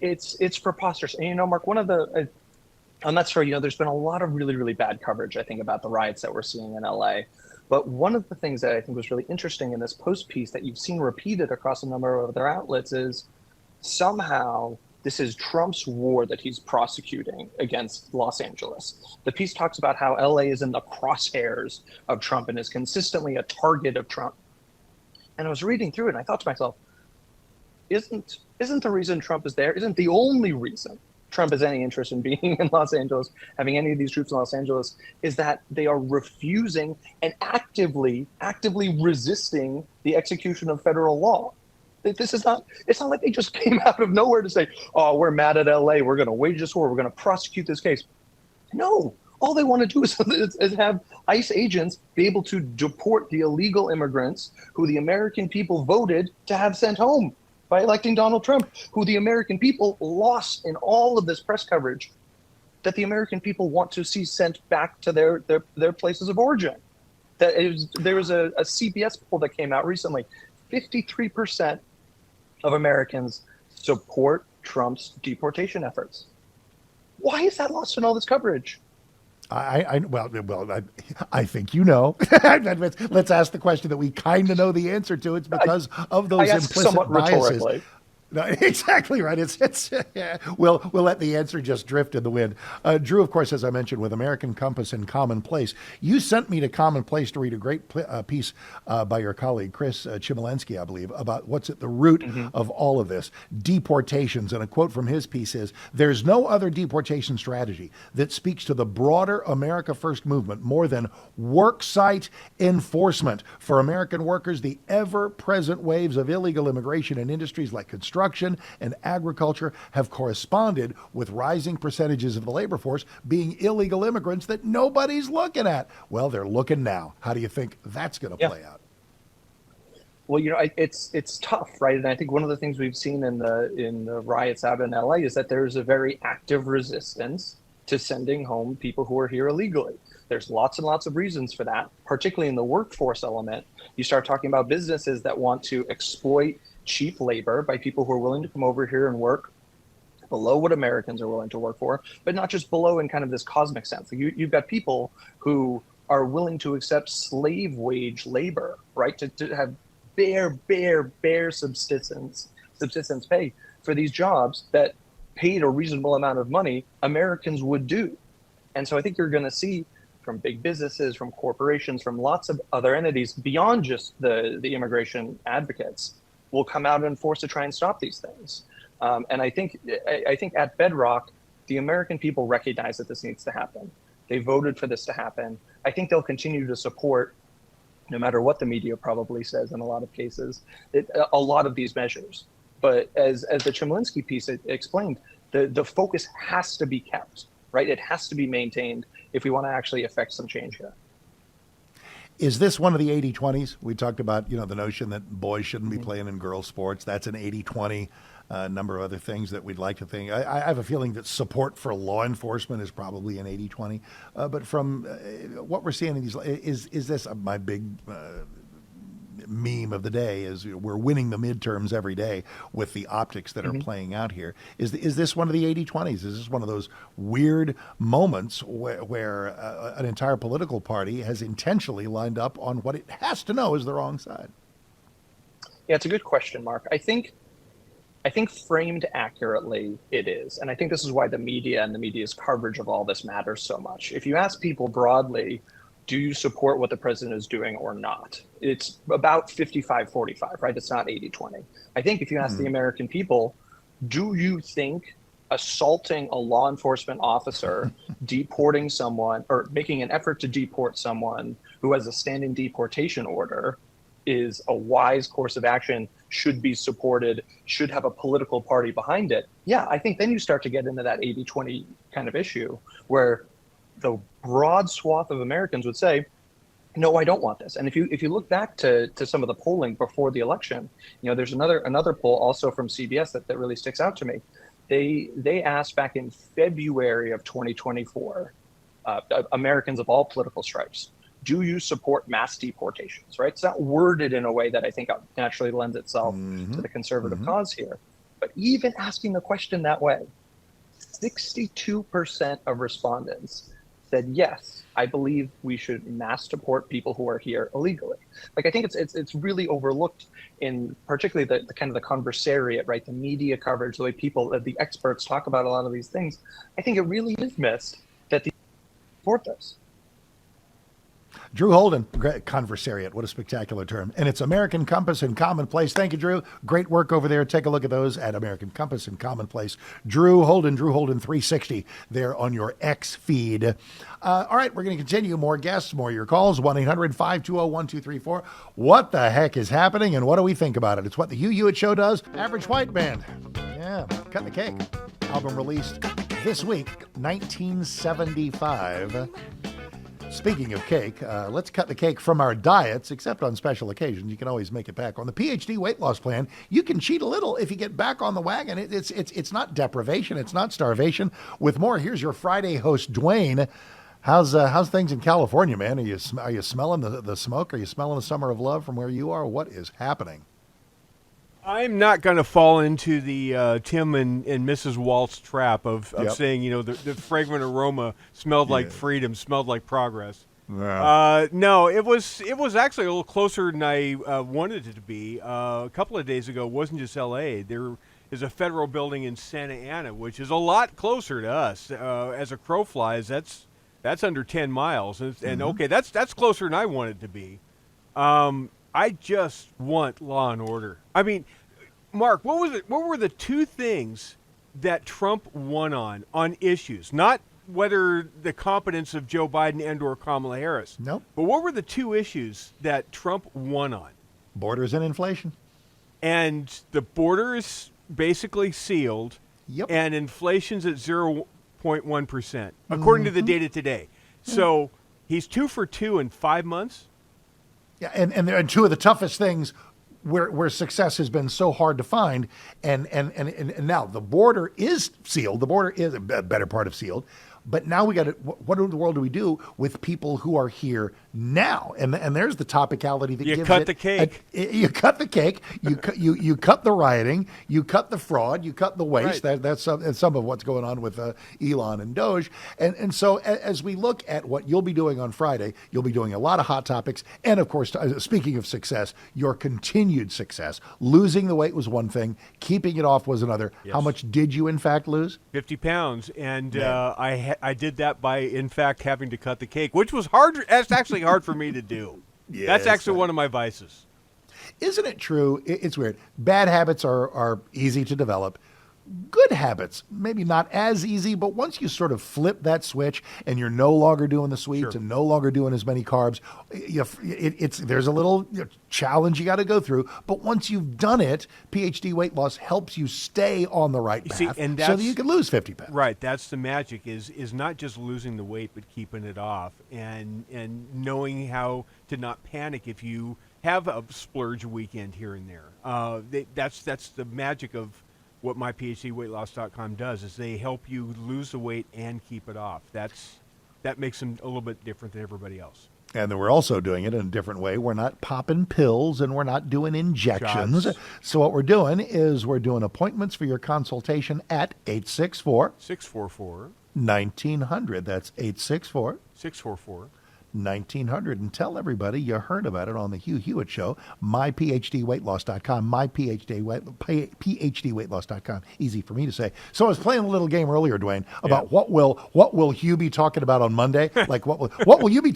S: It's preposterous. And Mark, one of the, I'm not sure, there's been a lot of really, really bad coverage, I think, about the riots that we're seeing in LA. But one of the things that I think was really interesting in this Post piece that you've seen repeated across a number of other outlets is somehow this is Trump's war that he's prosecuting against Los Angeles. The piece talks about how LA is in the crosshairs of Trump and is consistently a target of Trump. And I was reading through it and I thought to myself, isn't the reason Trump is there, isn't the only reason Trump has any interest in being in Los Angeles, having any of these troops in Los Angeles, is that they are refusing and actively resisting the execution of federal law. This is not, it's not like they just came out of nowhere to say, oh, we're mad at LA, we're going to wage this war, we're going to prosecute this case. No, all they want to do is have ICE agents be able to deport the illegal immigrants who the American people voted to have sent home by electing Donald Trump, who the American people lost in all of this press coverage, that the American people want to see sent back to their places of origin. There was a CBS poll that came out recently. 53% of Americans support Trump's deportation efforts. Why is that lost in all this coverage?
A: I think you know. Let's ask the question that we kind of know the answer to. It's because of those implicit biases. Rhetorically. No, exactly right. We'll let the answer just drift in the wind. Drew, of course, as I mentioned, with American Compass and Commonplace, you sent me to Commonplace to read a great piece by your colleague, Chris Chmielewski, I believe, about what's at the root of all of this, deportations. And a quote from his piece is, there's no other deportation strategy that speaks to the broader America First movement more than worksite enforcement. For American workers, the ever-present waves of illegal immigration in industries like construction, construction and agriculture have corresponded with rising percentages of the labor force being illegal immigrants that nobody's looking at. Well, they're looking now. How do you think that's going to play out?
S: Well, it's tough, right? And I think one of the things we've seen in the riots out in LA is that there's a very active resistance to sending home people who are here illegally. There's lots and lots of reasons for that, particularly in the workforce element. You start talking about businesses that want to exploit cheap labor by people who are willing to come over here and work below what Americans are willing to work for, but not just below in kind of this cosmic sense. You've got people who are willing to accept slave wage labor, right? To have bare subsistence pay for these jobs that paid a reasonable amount of money Americans would do. And so I think you're going to see from big businesses, from corporations, from lots of other entities beyond just the immigration advocates will come out and force to try and stop these things. And I think at bedrock, the American people recognize that this needs to happen. They voted for this to happen. I think they'll continue to support, no matter what the media probably says in a lot of cases, a lot of these measures. But as the Chemerinsky piece explained, the focus has to be kept, right? It has to be maintained if we want to actually affect some change here.
A: Is this one of the 80-20s? We talked about, the notion that boys shouldn't be playing in girls' sports. That's an 80-20. Number of other things that we'd like to think. I have a feeling that support for law enforcement is probably an 80-20. But from what we're seeing in these, is this my big meme of the day is we're winning the midterms every day with the optics that are playing out here. Is this one of the 80-20s? Is this one of those weird moments where an entire political party has intentionally lined up on what it has to know is the wrong side?
S: Yeah, it's a good question, Mark. I think framed accurately, it is. And I think this is why the media and the media's coverage of all this matters so much. If you ask people broadly, do you support what the president is doing or not? It's about 55-45, right? It's not 80-20. I think if you ask the American people, do you think assaulting a law enforcement officer, deporting someone, or making an effort to deport someone who has a standing deportation order is a wise course of action, should be supported, should have a political party behind it? Yeah, I think then you start to get into that 80-20 kind of issue where the broad swath of Americans would say, no, I don't want this. And if you look back to some of the polling before the election, there's another poll also from CBS that really sticks out to me. They asked back in February of 2024, Americans of all political stripes, do you support mass deportations, right? It's not worded in a way that I think naturally lends itself to the conservative cause here. But even asking the question that way, 62% of respondents said, yes, I believe we should mass deport people who are here illegally. Like, I think it's really overlooked in particularly the kind of the conversariat, right? The media coverage, the way people, the experts talk about a lot of these things. I think it really is missed that they support this.
A: Drew Holden, conversariat, what a spectacular term. And it's American Compass and Commonplace. Thank you, Drew. Great work over there. Take a look at those at American Compass and Commonplace. Drew Holden 360 there on your X feed. All right, we're going to continue. More guests, more your calls. 1-800-520-1234. What the heck is happening and what do we think about it? It's what the Hugh Hewitt Show does. Average White Band. Yeah, Cut the Cake. Album released this week, 1975. Speaking of cake, let's cut the cake from our diets, except on special occasions. You can always make it back. On the PhD weight loss plan, you can cheat a little if you get back on the wagon. It's not deprivation. It's not starvation. With more, here's your Friday host, Dwayne. How's things in California, man? Are you smelling the smoke? Are you smelling the summer of love from where you are? What is happening?
T: I'm not going to fall into the Tim and Mrs. Waltz trap of saying, the fragrant aroma smelled like freedom, smelled like progress. Yeah. No, it was actually a little closer than I wanted it to be. A couple of days ago, it wasn't just L.A. There is a federal building in Santa Ana, which is a lot closer to us. As a crow flies, that's under 10 miles. And okay, that's closer than I want it to be. I just want law and order. I mean, Mark, what were the two things that Trump won on issues? Not whether the competence of Joe Biden and or Kamala Harris.
A: Nope.
T: But what were the two issues that Trump won on?
A: Borders and inflation.
T: And the border is basically sealed,
A: Yep.
T: and inflation's at 0.1%, according to the data today. So he's 2 for 2 in 5 months.
A: Yeah, and two of the toughest things where success has been so hard to find, and now the border is sealed. The border is a better part of sealed. But now we got to, what in the world do we do with people who are here now? And there's the topicality that
T: You
A: gives
T: cut
A: it
T: the cake.
A: You cut the cake. You cut the rioting. You cut the fraud. You cut the waste.
T: Right.
A: That's some of what's going on with Elon and Doge. And so as we look at what you'll be doing on Friday, you'll be doing a lot of hot topics. And of course, speaking of success, your continued success. Losing the weight was one thing. Keeping it off was another.
T: Yes.
A: How much did you in fact lose?
T: 50 pounds, and I did that by, in fact, having to cut the cake, which was hard. That's actually hard for me to do.
A: Yes,
T: That's actually one of my vices.
A: Isn't it true? It's weird. Bad habits are easy to develop. Good habits, maybe not as easy, but once you sort of flip that switch and you're no longer doing the sweets and no longer doing as many carbs, there's a little challenge you got to go through. But once you've done it, PhD weight loss helps you stay on the right path so that you can lose 50 pounds.
T: Right. That's the magic is not just losing the weight, but keeping it off and knowing how to not panic if you have a splurge weekend here and there. That's the magic of what myphdweightloss.com does is they help you lose the weight and keep it off. That makes them a little bit different than everybody else.
A: And then we're also doing it in a different way. We're not popping pills and we're not doing injections.
T: Shots.
A: So what we're doing is we're doing appointments for your consultation at 864-644. 1900. That's 864
T: 644
A: 1900. And tell everybody you heard about it on the Hugh Hewitt Show. MyPhDweightloss.com. PhDweightloss.com. Easy for me to say. So I was playing a little game earlier, Dwayne, about what will Hugh be talking about on Monday? Like what will you be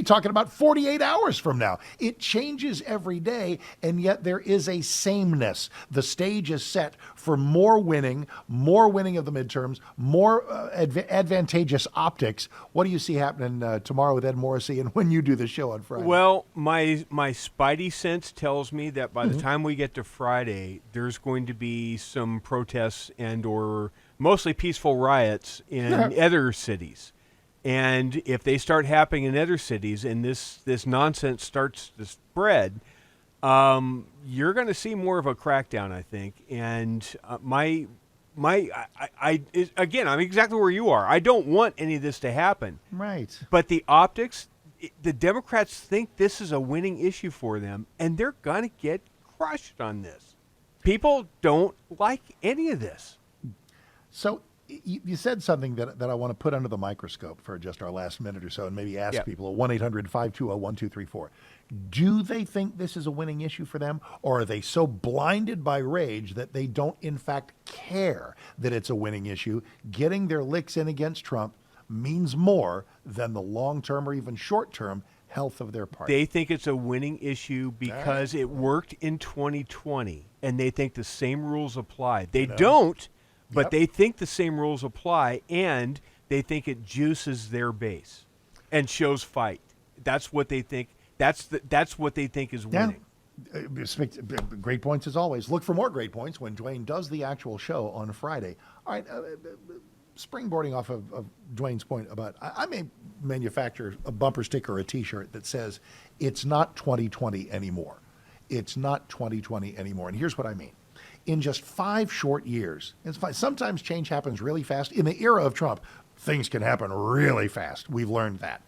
A: talking about 48 hours from now? It changes every day, and yet there is a sameness. The stage is set for more winning of the midterms, more advantageous optics. What do you see happening tomorrow with Ed Morrissey and when you do the show on Friday?
T: Well, my spidey sense tells me that by the time we get to Friday, there's going to be some protests and or mostly peaceful riots in other cities. And if they start happening in other cities and this nonsense starts to spread, you're going to see more of a crackdown, I think. And again, I'm exactly where you are. I don't want any of this to happen.
A: Right.
T: But the optics, the Democrats think this is a winning issue for them, and they're going to get crushed on this. People don't like any of this.
A: So you said something that I want to put under the microscope for just our last minute or so and maybe ask people at 1-800-520-1234. Do they think this is a winning issue for them, or are they so blinded by rage that they don't in fact care that it's a winning issue? Getting their licks in against Trump means more than the long-term or even short-term health of their party.
T: They think it's a winning issue because it worked in 2020, and they think the same rules apply. They don't, but they think the same rules apply, and they think it juices their base and shows fight. That's what they think. That's what they think is winning.
A: Great points as always. Look for more great points when Dwayne does the actual show on Friday. All right, springboarding off of Dwayne's point about I may manufacture a bumper sticker or a T-shirt that says it's not 2020 anymore. It's not 2020 anymore. And here's what I mean. In just 5 short years, sometimes change happens really fast. In the era of Trump, things can happen really fast. We've learned that.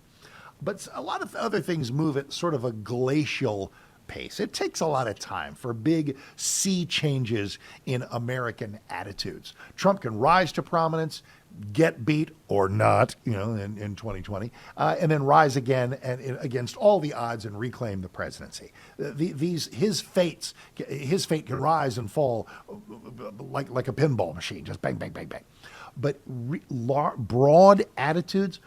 A: But a lot of other things move at sort of a glacial pace. It takes a lot of time for big sea changes in American attitudes. Trump can rise to prominence, get beat or not, in 2020, and then rise again and against all the odds and reclaim the presidency. His fate can rise and fall like a pinball machine, just bang, bang, bang, bang. But broad attitudes.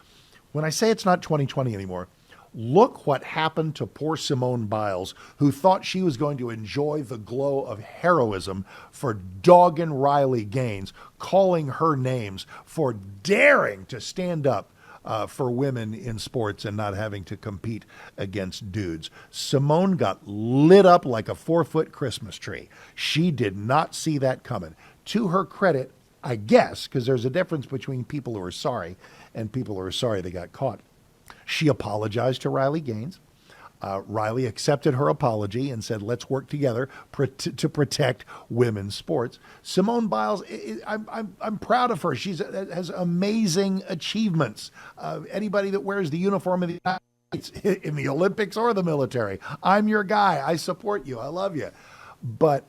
A: When I say it's not 2020 anymore, look what happened to poor Simone Biles, who thought she was going to enjoy the glow of heroism for dogging Riley Gaines, calling her names for daring to stand up for women in sports and not having to compete against dudes. Simone got lit up like a 4-foot Christmas tree. She did not see that coming. To her credit, I guess, because there's a difference between people who are sorry and people who are sorry they got caught. She apologized to Riley Gaines. Riley accepted her apology and said, let's work together to protect women's sports. Simone Biles, I'm proud of her. She has amazing achievements. Anybody that wears the uniform of the United States in the Olympics or the military, I'm your guy. I support you. I love you. But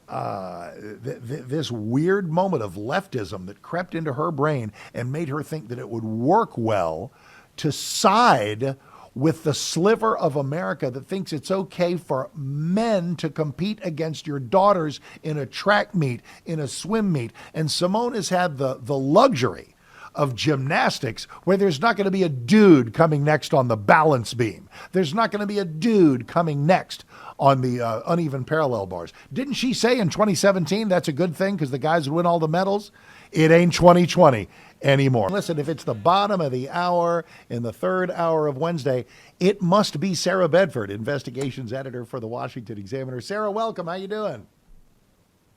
A: this weird moment of leftism that crept into her brain and made her think that it would work well to side with the sliver of America that thinks it's okay for men to compete against your daughters in a track meet, in a swim meet. And Simone has had the luxury of gymnastics where there's not going to be a dude coming next on the balance beam. There's not going to be a dude coming next on the uneven parallel bars. Didn't she say in 2017 that's a good thing because the guys would win all the medals? It ain't 2020 anymore. Listen, if it's the bottom of the hour in the third hour of Wednesday, it must be Sarah Bedford, investigations editor for the Washington Examiner. Sarah, welcome. How you doing?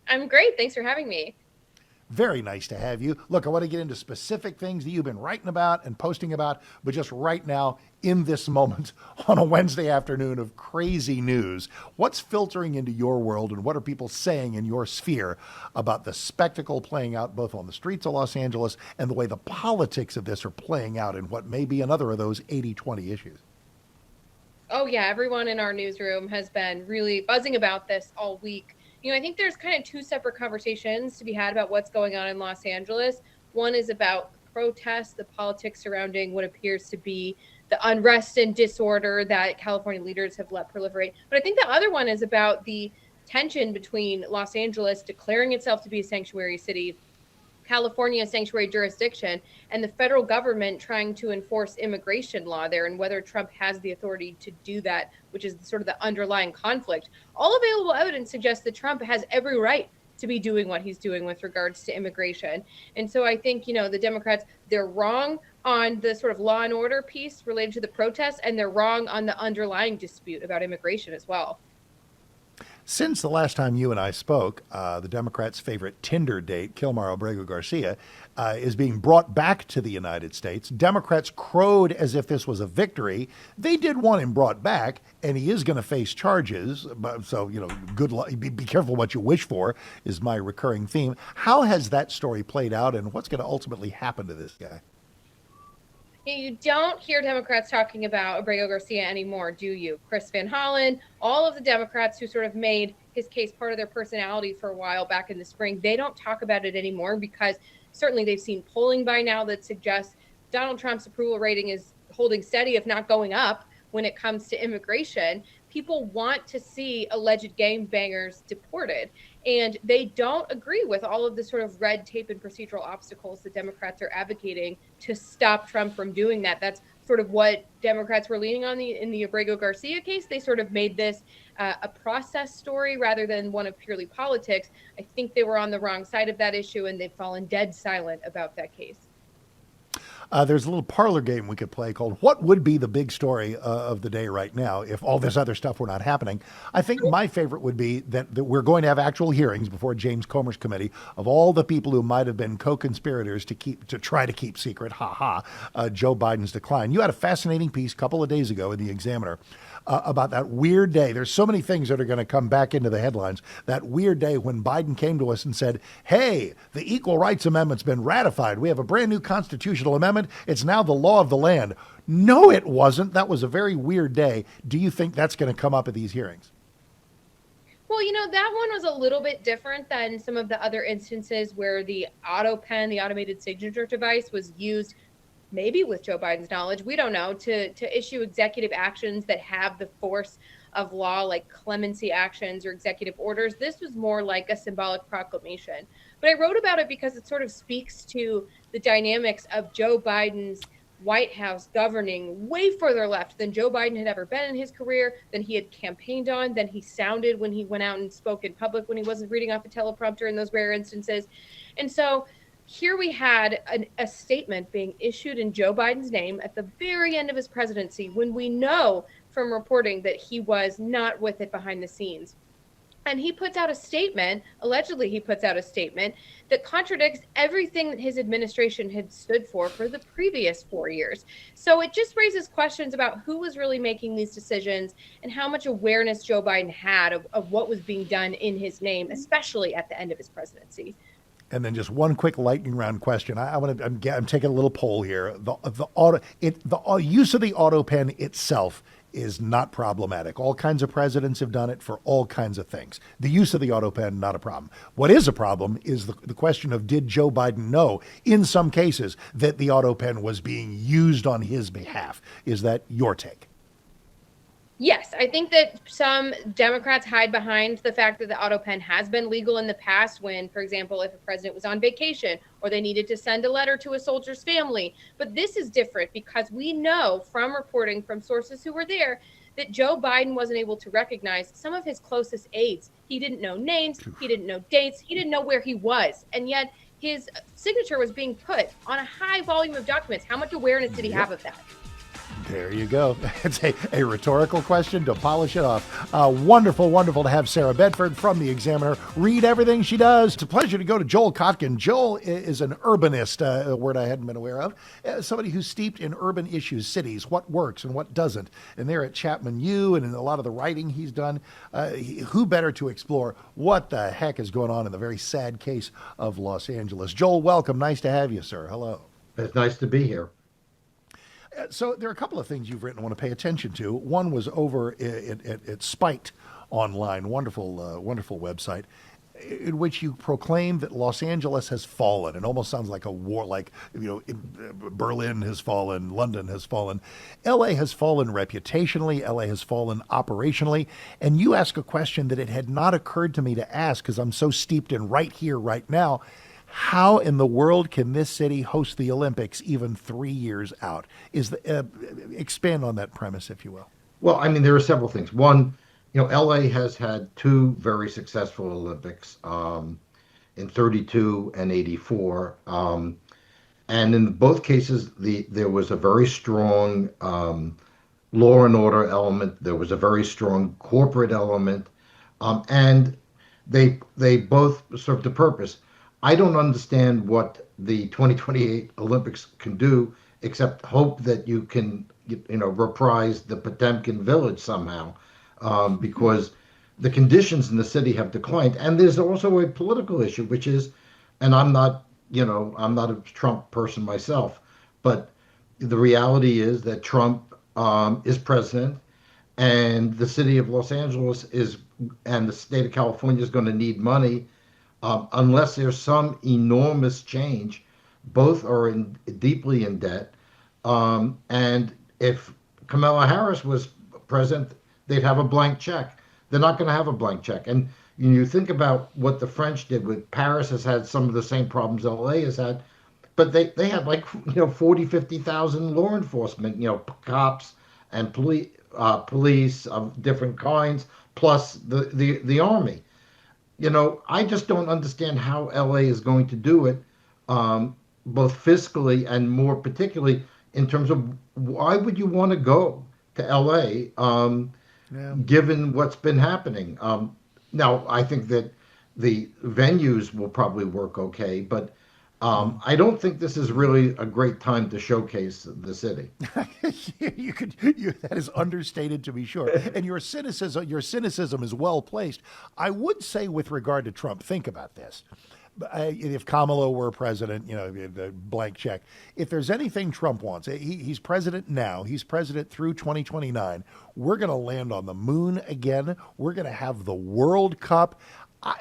U: I'm great. Thanks for having me.
A: Very nice to have you. Look, I want to get into specific things that you've been writing about and posting about, but just right now, in this moment, on a Wednesday afternoon of crazy news, what's filtering into your world and what are people saying in your sphere about the spectacle playing out both on the streets of Los Angeles and the way the politics of this are playing out in what may be another of those 80-20 issues?
U: Oh, yeah. Everyone in our newsroom has been really buzzing about this all week. You know, I think there's kind of two separate conversations to be had about what's going on in Los Angeles. One is about protests, the politics surrounding what appears to be the unrest and disorder that California leaders have let proliferate. But I think the other one is about the tension between Los Angeles declaring itself to be a sanctuary city, California sanctuary jurisdiction, and the federal government trying to enforce immigration law there, and whether Trump has the authority to do that, which is sort of the underlying conflict. All available evidence suggests that Trump has every right to be doing what he's doing with regards to immigration. And so I think, you know, the Democrats, they're wrong on the sort of law and order piece related to the protests, and they're wrong on the underlying dispute about immigration as well.
A: Since the last time you and I spoke, the Democrats' favorite Tinder date, Kilmar Abrego Garcia, is being brought back to the United States. Democrats crowed as if this was a victory. They did want him brought back, and he is going to face charges. So, you know, good luck. Be careful what you wish for is my recurring theme. How has that story played out, and what's going to ultimately happen to this guy?
U: You don't hear Democrats talking about Abrego Garcia anymore, do you? Chris Van Hollen, all of the Democrats who sort of made his case part of their personality for a while back in the spring, they don't talk about it anymore because certainly they've seen polling by now that suggests Donald Trump's approval rating is holding steady, if not going up, when it comes to immigration. People want to see alleged gangbangers deported, and they don't agree with all of the sort of red tape and procedural obstacles that Democrats are advocating to stop Trump from doing that. That's sort of what Democrats were leaning on in the Abrego Garcia case. They sort of made this a process story rather than one of purely politics. I think they were on the wrong side of that issue, and they've fallen dead silent about that case.
A: There's a little parlor game we could play called What Would Be the Big Story of the Day right now if all this other stuff were not happening. I think my favorite would be that we're going to have actual hearings before James Comer's committee of all the people who might have been co-conspirators to try to keep secret, Joe Biden's decline. You had a fascinating piece a couple of days ago in the Examiner about that weird day. There's so many things that are going to come back into the headlines. That weird day when Biden came to us and said, hey, the Equal Rights Amendment's been ratified. We have a brand new constitutional amendment. It's now the law of the land. No, it wasn't. That was a very weird day. Do you think that's going to come up at these hearings?
U: Well, you know, that one was a little bit different than some of the other instances where the auto pen, the automated signature device, was used maybe with Joe Biden's knowledge, we don't know, to issue executive actions that have the force of law, like clemency actions or executive orders. This was more like a symbolic proclamation. But I wrote about it because it sort of speaks to the dynamics of Joe Biden's White House governing way further left than Joe Biden had ever been in his career, than he had campaigned on, than he sounded when he went out and spoke in public when he wasn't reading off a teleprompter in those rare instances. And so here we had a statement being issued in Joe Biden's name at the very end of his presidency, when we know from reporting that he was not with it behind the scenes. And he puts out a statement, allegedly he puts out a statement that contradicts everything that his administration had stood for the previous 4 years. So it just raises questions about who was really making these decisions and how much awareness Joe Biden had of what was being done in his name, especially at the end of his presidency.
A: And then just one quick lightning round question. I'm taking a little poll here. The use of the auto pen itself is not problematic. All kinds of presidents have done it for all kinds of things. The use of the auto pen, not a problem. What is a problem is the question of, did Joe Biden know in some cases that the auto pen was being used on his behalf? Is that your take?
U: Yes, I think that some Democrats hide behind the fact that the auto pen has been legal in the past when, for example, if a president was on vacation or they needed to send a letter to a soldier's family. But this is different because we know from reporting from sources who were there that Joe Biden wasn't able to recognize some of his closest aides. He didn't know names, he didn't know dates, he didn't know where he was. And yet his signature was being put on a high volume of documents. How much awareness did he have of that?
A: There you go. It's a rhetorical question to polish it off. Wonderful, wonderful to have Sarah Bedford from The Examiner read everything she does. It's a pleasure to go to Joel Kotkin. Joel is an urbanist, a word I hadn't been aware of, somebody who's steeped in urban issues, cities, what works and what doesn't. And there at Chapman U and in a lot of the writing he's done, who better to explore what the heck is going on in the very sad case of Los Angeles. Joel, welcome. Nice to have you, sir. Hello.
D: It's nice to be here.
A: So there are a couple of things you've written I want to pay attention to. One was over at Spiked Online, wonderful website, in which you proclaim that Los Angeles has fallen. It almost sounds like a war, like, Berlin has fallen, London has fallen. L.A. has fallen reputationally, L.A. has fallen operationally, and you ask a question that it had not occurred to me to ask because I'm so steeped in right here, right now. How in the world can this city host the Olympics even 3 years out? Expand on that premise, if you will.
D: Well, I mean, there are several things. One, LA has had two very successful Olympics in 32 and 84. And in both cases, there was a very strong law and order element. There was a very strong corporate element. And they both served a purpose. I don't understand what the 2028 Olympics can do except hope that you can, reprise the Potemkin village somehow, because the conditions in the city have declined. And there's also a political issue, which is, and I'm not a Trump person myself, but the reality is that Trump is president, and the city of Los Angeles and the state of California is going to need money. Unless there's some enormous change. Both are deeply in debt. And if Kamala Harris was president, they'd have a blank check. They're not going to have a blank check. And you think about what the French did with Paris has had some of the same problems LA has had, but they had 40, 50,000 law enforcement, cops and police of different kinds, plus the army. I just don't understand how LA is going to do it, both fiscally and more particularly in terms of why would you want to go to LA, given what's been happening. Now, I think that the venues will probably work okay, but I don't think this is really a great time to showcase the city.
A: That is understated to be sure. And your cynicism is well placed. I would say with regard to Trump, think about this. If Kamala were president, the blank check. If there's anything Trump wants, he's president now. He's president through 2029. We're going to land on the moon again. We're going to have the World Cup.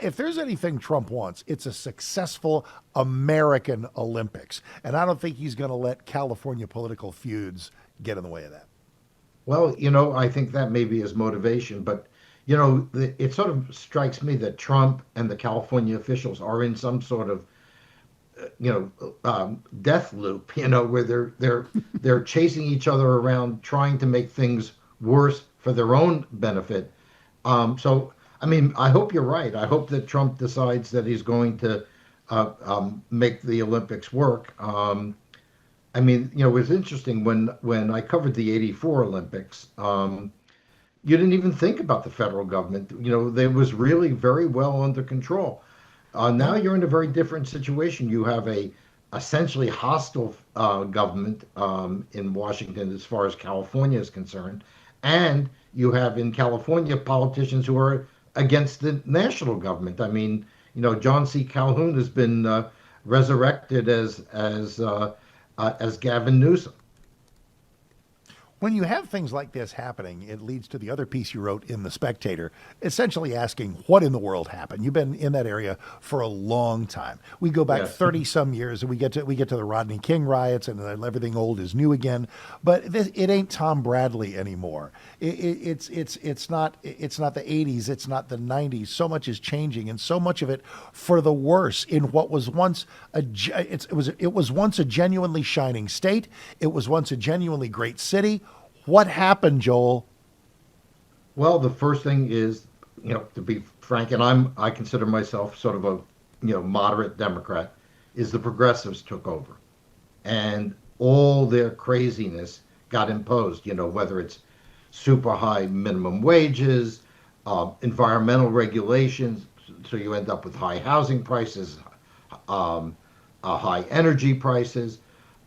A: If there's anything Trump wants, it's a successful American Olympics. And I don't think he's going to let California political feuds get in the way of that.
D: Well, I think that may be his motivation. But, it sort of strikes me that Trump and the California officials are in some sort of, death loop, where they're chasing each other around, trying to make things worse for their own benefit. I mean, I hope you're right. I hope that Trump decides that he's going to make the Olympics work. I mean, it was interesting when I covered the '84 Olympics. You didn't even think about the federal government. They was really very well under control. Now you're in a very different situation. You have a essentially hostile government in Washington as far as California is concerned, and you have in California politicians who are against the national government. I mean, John C. Calhoun has been resurrected as Gavin Newsom.
A: When you have things like this happening, it leads to the other piece you wrote in The Spectator, essentially asking what in the world happened. You've been in that area for a long time. We go back 30 some years and we get to the Rodney King riots and everything old is new again. But it ain't Tom Bradley anymore. It's not the 80s. It's not the 90s. So much is changing, and so much of it for the worse in what was once it was once a genuinely shining state. It was once a genuinely great city. What happened, Joel?
D: Well, the first thing is, to be frank, and I consider myself sort of a, moderate Democrat, is the progressives took over, and all their craziness got imposed. Whether it's super high minimum wages, environmental regulations, so you end up with high housing prices, high energy prices.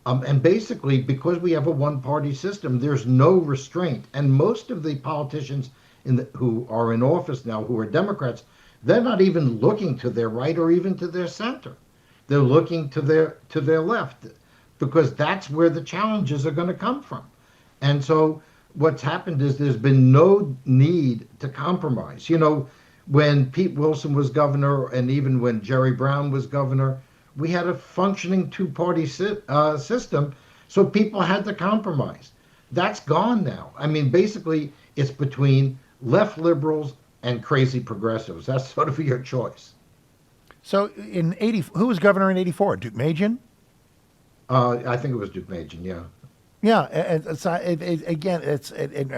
D: And basically, because we have a one-party system, there's no restraint. And most of the politicians who are in office now, who are Democrats, they're not even looking to their right or even to their center. They're looking to their left, because that's where the challenges are going to come from. And so what's happened is there's been no need to compromise. When Pete Wilson was governor, and even when Jerry Brown was governor, we had a functioning two-party system, so people had to compromise. That's gone now. I mean, basically, it's between left liberals and crazy progressives. That's sort of your choice.
A: So in who was governor in '84? Duke Majan?
D: I think it was Duke Majan, yeah.
A: Yeah, and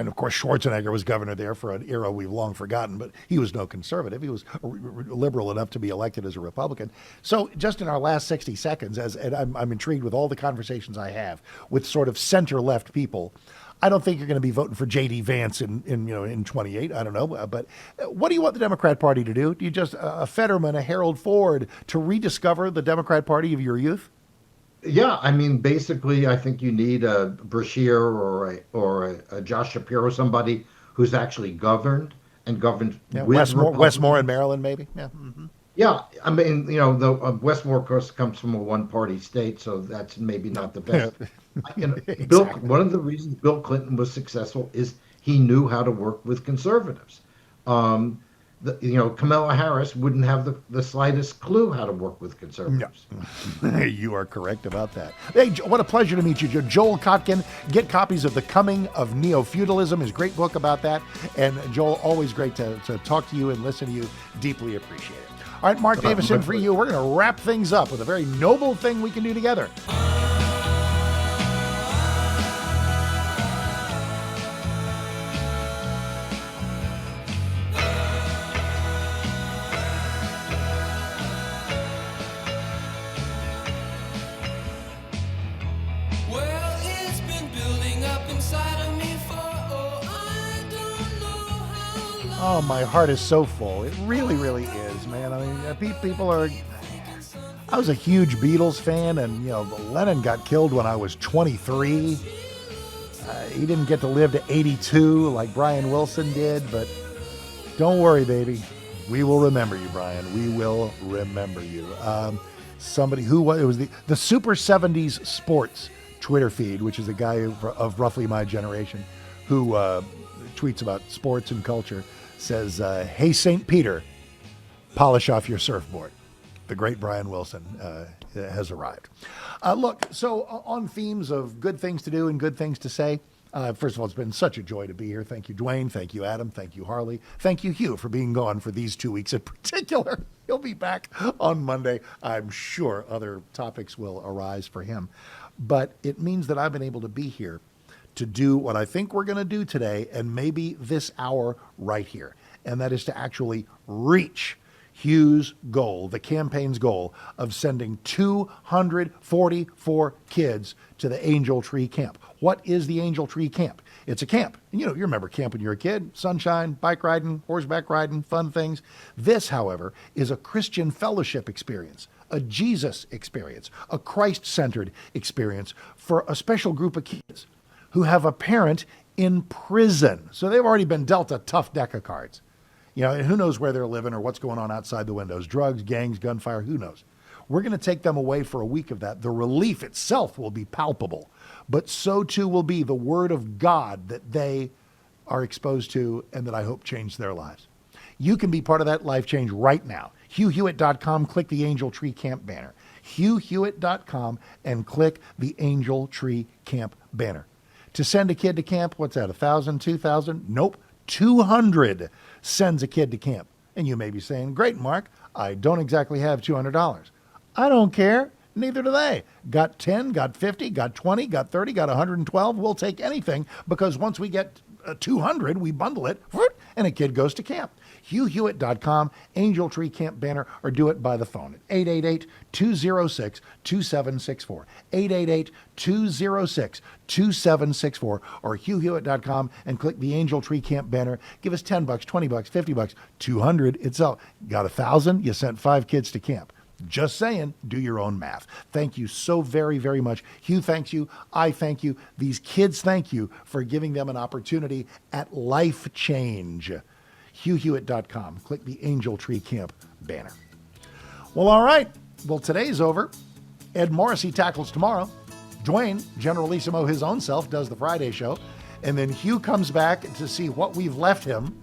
A: of course Schwarzenegger was governor there for an era we've long forgotten, but he was no conservative. He was liberal enough to be elected as a Republican. So just in our last 60 seconds, and I'm intrigued with all the conversations I have with sort of center-left people, I don't think you're going to be voting for J.D. Vance in 28. I don't know. But what do you want the Democrat Party to do? Do you just a Fetterman, a Harold Ford, to rediscover the Democrat Party of your youth?
D: Yeah, I mean, basically, I think you need a Brashear or a Josh Shapiro, somebody who's actually governed
A: Yeah,
D: with
A: Westmore in Maryland, maybe. Yeah. Mm-hmm.
D: Yeah, I mean, Westmore, of course, comes from a one-party state, so that's maybe not the best.
A: Exactly.
D: One of the reasons Bill Clinton was successful is he knew how to work with conservatives. Kamala Harris wouldn't have the slightest clue how to work with conservatives.
A: No. You are correct about that. Hey, what a pleasure to meet you, Joel Kotkin. Get copies of The Coming of Neo-Feudalism, his great book about that. And Joel, always great to talk to you and listen to you. Deeply appreciate it. All right, Mark Davison, for you, we're going to wrap things up with a very noble thing we can do together. Oh, my heart is so full. It really, really is, man. I mean, people are... I was a huge Beatles fan, and, Lennon got killed when I was 23. He didn't get to live to 82 like Brian Wilson did, but don't worry, baby. We will remember you, Brian. We will remember you. Somebody who it was the Super 70s Sports Twitter feed, which is a guy of roughly my generation who tweets about sports and culture, says, hey, St. Peter, polish off your surfboard. The great Brian Wilson has arrived. Look, so on themes of good things to do and good things to say, first of all, it's been such a joy to be here. Thank you, Dwayne. Thank you, Adam. Thank you, Harley. Thank you, Hugh, for being gone for these 2 weeks in particular. He'll be back on Monday. I'm sure other topics will arise for him. But it means that I've been able to be here to do what I think we're going to do today and maybe this hour right here. And that is to actually reach Hugh's goal, the campaign's goal of sending 244 kids to the Angel Tree Camp. What is the Angel Tree Camp? It's a camp. And you remember camp when you were a kid, sunshine, bike riding, horseback riding, fun things. This, however, is a Christian fellowship experience, a Jesus experience, a Christ-centered experience for a special group of kids who have a parent in prison. So they've already been dealt a tough deck of cards. And who knows where they're living or what's going on outside the windows. Drugs, gangs, gunfire, who knows? We're going to take them away for a week of that. The relief itself will be palpable, but so too will be the word of God that they are exposed to and that I hope change their lives. You can be part of that life change right now. HughHewitt.com, click the Angel Tree Camp banner. HughHewitt.com and click the Angel Tree Camp banner. To send a kid to camp, what's that, 1,000, 2,000? Nope, 200 sends a kid to camp. And you may be saying, great, Mark, I don't exactly have $200. I don't care. Neither do they. Got 10, got 50, got 20, got 30, got 112. We'll take anything because once we get 200, we bundle it and a kid goes to camp. HughHewitt.com, Angel Tree Camp banner, or do it by the phone at 888-206-2764. 888-206-2764 or HughHewitt.com and click the Angel Tree Camp banner. Give us $10, $20, $50, 200 itself. Got 1,000, you sent 5 kids to camp. Just saying, do your own math. Thank you so very, very much. Hugh thanks you. I thank you. These kids thank you for giving them an opportunity at Life Change. HughHewitt.com. Click the Angel Tree Camp banner. Well, all right. Well, today's over. Ed Morrissey tackles tomorrow. Dwayne, Generalissimo his own self, does the Friday show. And then Hugh comes back to see what we've left him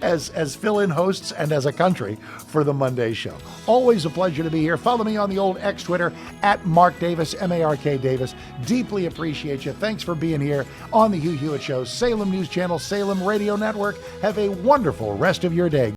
A: as fill-in hosts and as a country for the Monday show. Always a pleasure to be here. Follow me on the old X Twitter at Mark Davis, M-A-R-K Davis. Deeply appreciate you. Thanks for being here on the Hugh Hewitt Show, Salem News Channel, Salem Radio Network. Have a wonderful rest of your day.